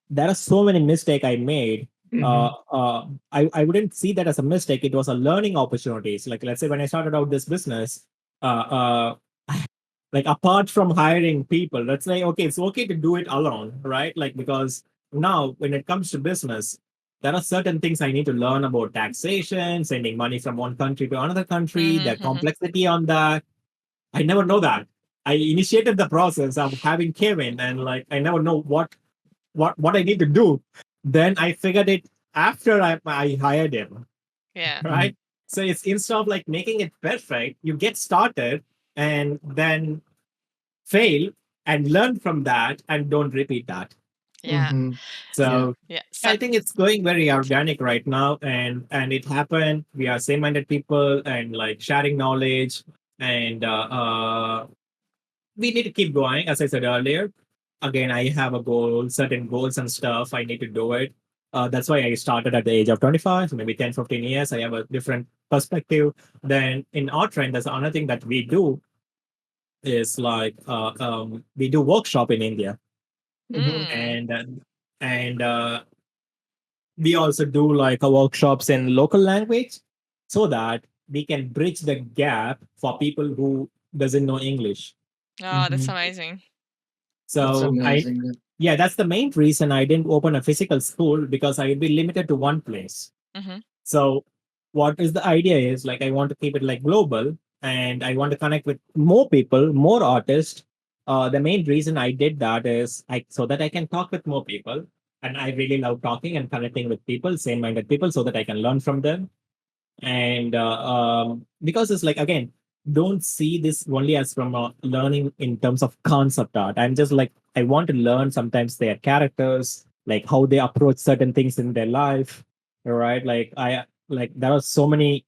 B: there are so many mistakes I made.
A: Mhm.
B: I wouldn't see that as a mistake. It was a learning opportunities. Like let's say when I started out this business, like apart from hiring people, let's say okay, it's okay to do it alone, right? Like because now when it comes to business, there are certain things I need to learn about taxation, sending money from one country to another country,
C: Mhm.
B: the
C: Mhm.
B: complexity on that. I never know that. I initiated the process of having Kevin, and like I never know what I need to do. Then I figured it after I hired him,
C: Yeah.
A: Mhm.
B: right? So it's instead of like making it perfect, you get started and then fail and learn from that and don't repeat that.
C: Yeah.
A: Mhm. Yeah.
B: So
C: Yeah.
B: I think it's going very organic right now, and it happened. We are same-minded people and like sharing knowledge, and we need to keep going. As I said earlier, again, I have a goal, certain goals and stuff. I need to do it. That's why I started at the age of 25, so maybe 10, 15 years. I have a different perspective. Then in our trend, there's another thing that we do is like we do workshop in India,
A: Mhm.
C: Mm.
B: and we also do like a workshops in local language so that we can bridge the gap for people who doesn't know English.
C: Oh, that's
A: Mhm.
C: amazing.
A: That's
B: So I
A: amazing.
B: Yeah, that's the main reason I didn't open a physical school, because I would be limited to one place.
C: Mhm.
B: So what is the idea is like I want to keep it like global, and I want to connect with more people, more artists. The main reason I did that is so that I can talk with more people. And I really love talking and connecting with people, same-minded people, so that I can learn from them. And because it's like again, don't see this only as from learning in terms of concept art. I'm just like I want to learn sometimes their characters, like how they approach certain things in their life, right? Like there are so many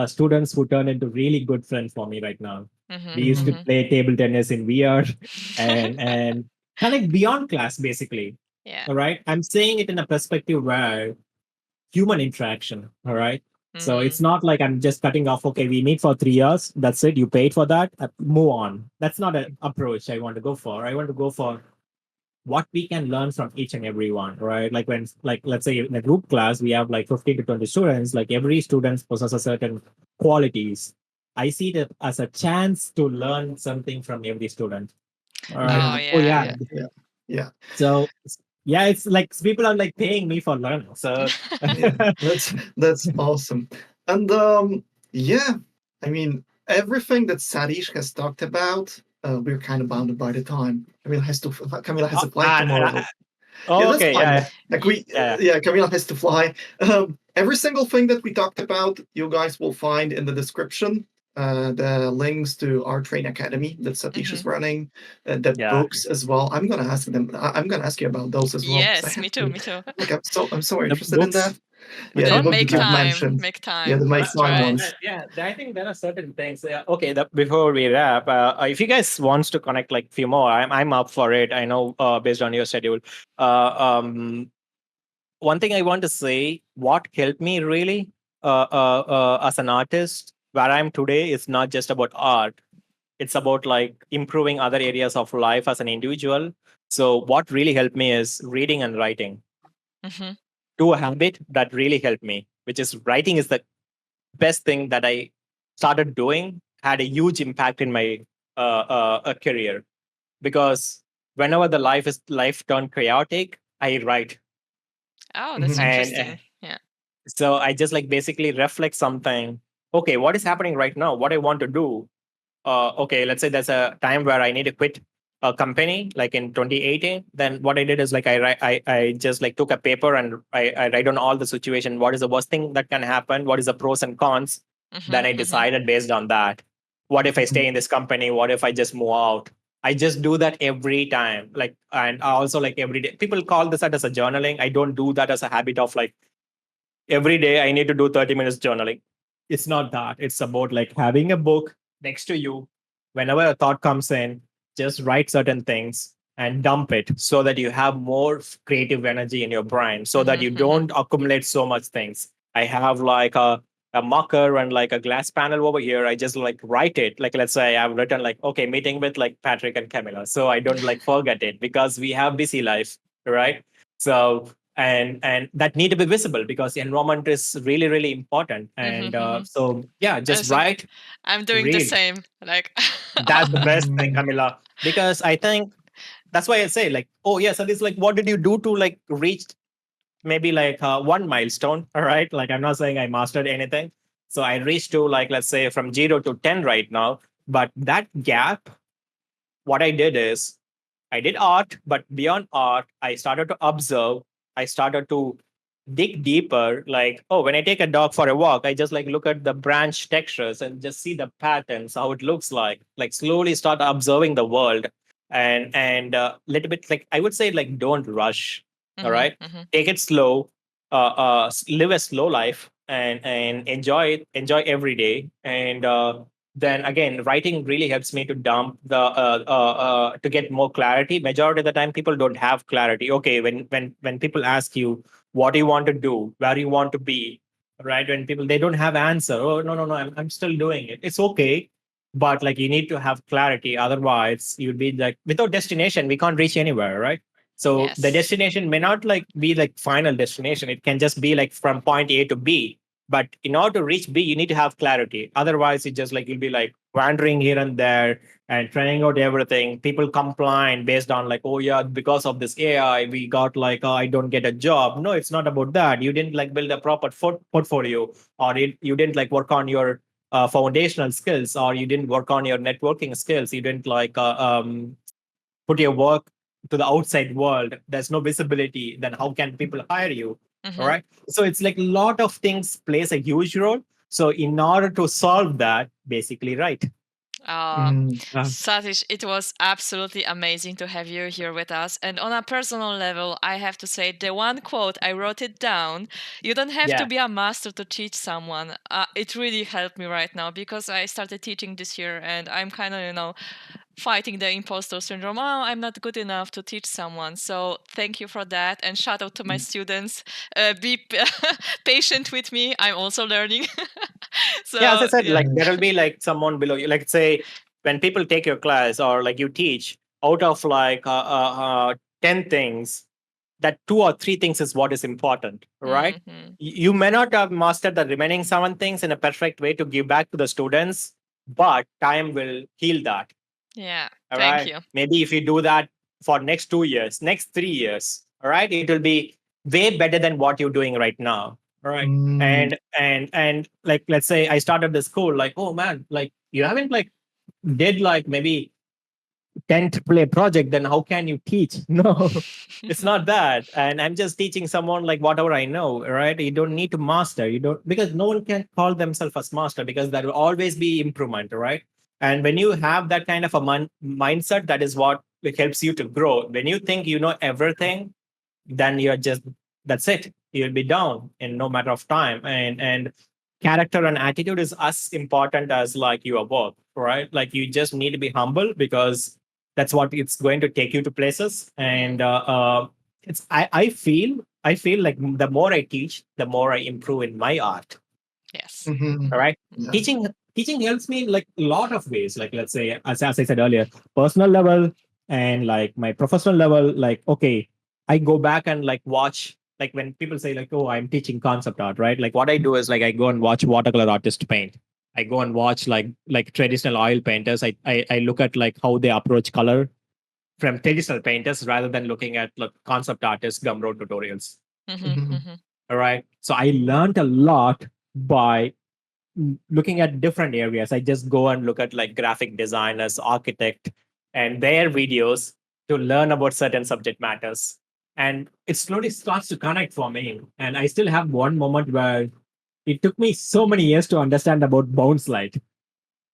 B: students who turn into really good friends for me right now. We
C: Mhm.
B: used to
A: Mhm.
C: Mhm.
B: play table tennis in VR, and connect beyond class basically.
C: Yeah.
B: All right, I'm saying it in a perspective where human interaction. All right. So it's
C: Mhm.
B: not like I'm just cutting off, okay, we meet for 3 years. That's it. You paid for that. Move on. That's not an approach I want to go for. I want to go for what we can learn from each and every one, right? Like when, like, let's say in a group class, we have like 15 to 20 students, like every student possesses certain qualities. I see that as a chance to learn something from every student. All right.
C: Oh,
A: Yeah.
B: Oh,
C: yeah,
B: yeah.
A: Yeah.
C: yeah.
A: Yeah. Yeah.
B: So, yeah, it's like people are like paying me for learning. So,
A: Yeah. That's awesome. And yeah, I mean everything that Sadish has talked about, we're kind of bounded by the time. Camila has
B: Uh,
A: a flight
B: and, and
A: tomorrow.
B: I,
A: Yeah, that's
B: okay,
A: fine.
B: yeah,
A: Like
B: yeah,
A: yeah, Camila has to fly. Every single thing that we talked about, you guys will find in the description. The links to our train academy that Satish is
C: Mhm.
A: running, the
B: yeah.
A: books as well. I'm gonna ask them. I'm gonna ask you about those as well because I
C: Yes,
A: have
C: me too,
A: to.
C: me too.
A: Like I'm so
B: The
A: interested in
B: books,
A: that.
B: which
A: Yeah, the
C: Or
A: book
B: one?
A: that
C: make
A: you've
C: time,
A: mentioned.
C: make
A: Yeah, the
C: time.
A: Make
C: That's
A: Time
C: right.
A: ones.
B: Yeah, I think there are certain things. Okay, before we wrap, if you guys wants to connect like few more, I'm up for it. I know based on your schedule. Uh, um, One thing I want to say, what helped me really as an artist, where I'm today, is not just about art. It's about like improving other areas of life as an individual. So what really helped me is reading and writing.
C: Mhm.
B: Do a habit that really helped me, which is writing is the best thing that I started doing, had a huge impact in my career, because whenever the life turned chaotic, I write.
C: Oh, that's
A: Hmm.
B: And
C: interesting. Yeah.
B: so I just like basically reflect something. Okay, what is happening right now? What I want to do? Okay, let's say there's a time where I need to quit a company, like in 2018. Then what I did is like I just like took a paper and I write on all the situation. What is the worst thing that can happen? What is the pros and cons? Then
C: Mhm.
B: I
C: Mhm.
B: decided based on that. What if I stay in this company? What if I just move out? I just do that every time. Like, and also like every day. People call this as a journaling. I don't do that as a habit of like
D: every day I need to do 30 minutes journaling.
B: It's not that. It's about like having a book next to you. Whenever a thought comes in, just write certain things and dump it so that you have more creative energy in your brain, so that you don't accumulate so much things. I have like a marker and like a glass panel over here. I just like write it. Like, let's say I've written like, okay, meeting with like Patryk and Kamila. So I don't like forget it because we have busy life, right? So and that need to be visible because the environment is really really important. And so yeah, just
C: So
B: write,
C: I'm doing the
B: read.
C: same. Like,
D: That's the best thing, Camilla, because I think that's why I say like, oh yes, and it's like, what did you do to like reach maybe like one milestone? All right, like I'm not saying I mastered anything. So I reached to like, let's say from 0 to 10 right now, but that gap, what I did is I did art, but beyond art, I started to observe. I started to dig deeper. Like, oh, when I take a dog for a walk, I just like look at the branch textures and just see the patterns, how it looks like. Like, slowly start observing the world, and little bit like I would say like don't rush. All right, take it slow. Live a slow life and enjoy every day. And then again, writing really helps me to dump the to get more clarity. Majority of the time people don't have clarity. Okay, when people ask you what do you want to do, where do you want to be, right? When people they don't have answer, oh no, I'm still doing it, it's okay. But like you need to have clarity, otherwise you'd be like without destination we can't reach anywhere, right? So the
C: yes.
B: destination may not like be like final destination, it can just be like from point A to B. But in order to reach B, you need to have clarity. Otherwise, it's just like you'll be like wandering here and there and trying out everything. People complain based on like, oh yeah, because of this AI, we got like, I don't get a job. No, it's not about that. You didn't like build a proper portfolio, or you didn't like work on your foundational skills, or you didn't work on your networking skills. You didn't like put your work to the outside world. There's no visibility. Then how can people hire you? All right. So it's like a lot of things plays a huge role. So in order to solve that, basically, right?
C: Satish, it was absolutely amazing to have you here with us. And on a personal level, I have to say the one quote, I wrote it down. You don't have to
B: Yeah.
C: be a master to teach someone. It really helped me right now because I started teaching this year and I'm kind of, fighting the imposter syndrome. Oh, I'm not good enough to teach someone. So thank you for that. And shout out to my students. Be patient with me. I'm also learning. So
D: Yeah, as I said,
C: yeah.
D: like there will be like someone below you. Like say when people take your class or like you teach, out of like 10 things, that 2 or 3 things is what is important, right? You may not have mastered the remaining 7 things in a perfect way to give back to the students, but time will heal that.
C: Yeah.
D: All
C: Thank
D: right.
C: you.
D: Maybe if you do that for next 2 years, next 3 years, all right, it will be way better than what you're doing right now. All right. And like let's say I started the school, like, oh man, like you haven't like did like maybe 10th play project, then how can you teach? No, it's not that. And I'm just teaching someone like whatever I know, right? You don't need to master. You don't, because no one can call themselves as master, because there will always be improvement, right? And when you have that kind of a mindset, that is what helps you to grow. When you think you know everything, then you're just, that's it. You'll be down in no matter of time. And character and attitude is as important as like your work, right? Like you just need to be humble, because that's what it's going to take you to places. And it's I feel like the more I teach, the more I improve in my art.
C: Yes.
D: All right.
A: Yeah.
B: Teaching helps me in like a lot of ways. Like let's say, as I said earlier, personal level and like my professional level. Like okay, I go back and like watch. Like when people say like, oh, I'm teaching concept art, right? Like what I do is like I go and watch watercolor artists paint. I go and watch like traditional oil painters. I look at like how they approach color from traditional painters rather than looking at like concept artists gumroad tutorials. All right. So I learned a lot by looking at different areas. I just go and look at like graphic designers, architect, and their videos to learn about certain subject matters. And it slowly starts to connect for me. And I still have one moment where it took me so many years to understand about bounce light.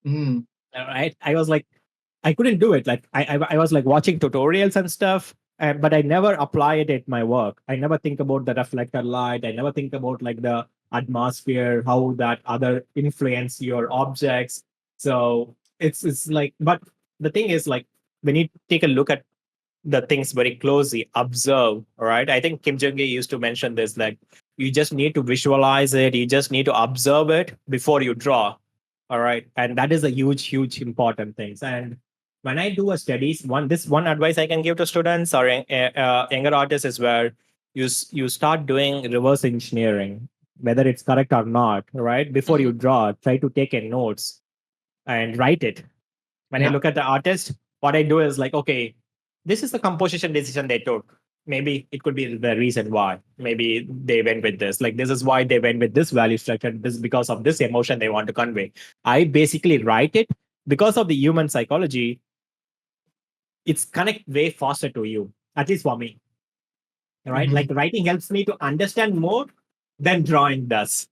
B: Right? I was like, I couldn't do it. Like I was like watching tutorials and stuff, but I never apply it at my work. I never think about the reflected light. I never think about like the atmosphere, how that other influence your objects. So it's like, but the thing is like when you take a look at the things very closely, observe, all right? I think Kim Jong-il used to mention this, like you just need to visualize it, you just need to observe it before you draw, all right? And that is a huge important thing. And when I do a studies, one advice I can give to students or younger artists is where you start doing reverse engineering, whether it's correct or not, right? Before you draw, try to take a notes and write it. When I
A: Yeah.
B: look at the artist, what I do is like, okay, this is the composition decision they took. Maybe it could be the reason why. Maybe they went with this. Like this is why they went with this value structure. This because of this emotion they want to convey. I basically write it because of the human psychology. It's connect way faster to you, at least for me. Right?
A: Mhm.
B: Like writing helps me to understand more than drawing does.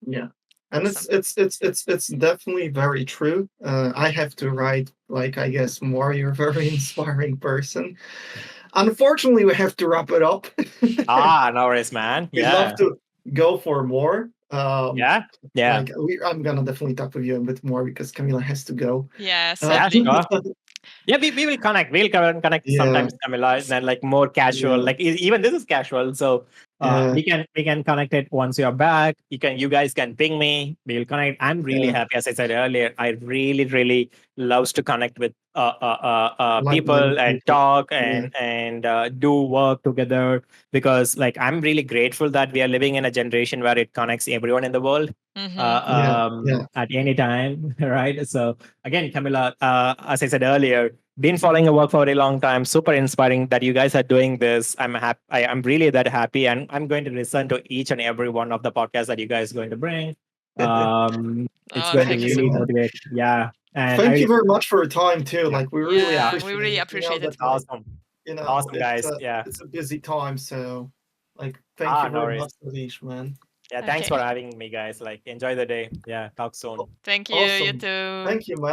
A: Yeah. And
C: Awesome.
A: it's definitely very true. I have to write, like, I guess more. You're a very inspiring person. Unfortunately, we have to wrap it up.
D: No worries, man.
A: We'd
D: Yeah.
A: love to go for more.
D: Yeah.
A: Like I'm gonna definitely talk with you a bit more because Camila has to go.
C: Yeah,
D: Yeah,
C: sadly.
D: sure. Yeah, we will connect. We'll connect
A: Yeah.
D: sometimes, Camila, and then like more casual.
A: Yeah.
D: Like even this is casual, so
A: Yeah.
B: We can connect it once you're back.
D: you guys can ping me. We'll connect. I'm really
A: Yeah.
D: happy, as I said earlier. I really loves to connect with
A: Like-minded
D: people and
A: people.
D: talk
A: Yeah.
D: and do work together, because like I'm really grateful that we are living in a generation where it connects everyone in the world
A: Yeah.
B: at any time, right? So again, Camila, as I said earlier, been following your work for a very long time. Super inspiring that you guys are doing this. I'm happy. I'm really that happy, and I'm going to listen to each and every one of the podcasts that you guys are going to bring. It's
C: Oh,
B: going to
C: thank you
A: Thank
C: so
A: you,
B: really
C: much.
A: man.
B: motivate. Yeah, and
A: Thank you very much for your time too.
B: yeah,
A: Like we really
C: Yeah,
A: appreciate
C: we really
A: it.
C: appreciate it.
A: That like
D: awesome,
A: it's
D: guys. Yeah.
A: it's a busy time, so like thank you
D: No
A: very
D: worries.
A: much, Satish, man.
D: Yeah, thanks
C: Okay.
D: for having me, guys. Like, enjoy the day. Yeah, talk soon.
C: Thank you. You
A: Awesome.
C: too.
A: Thank you, man.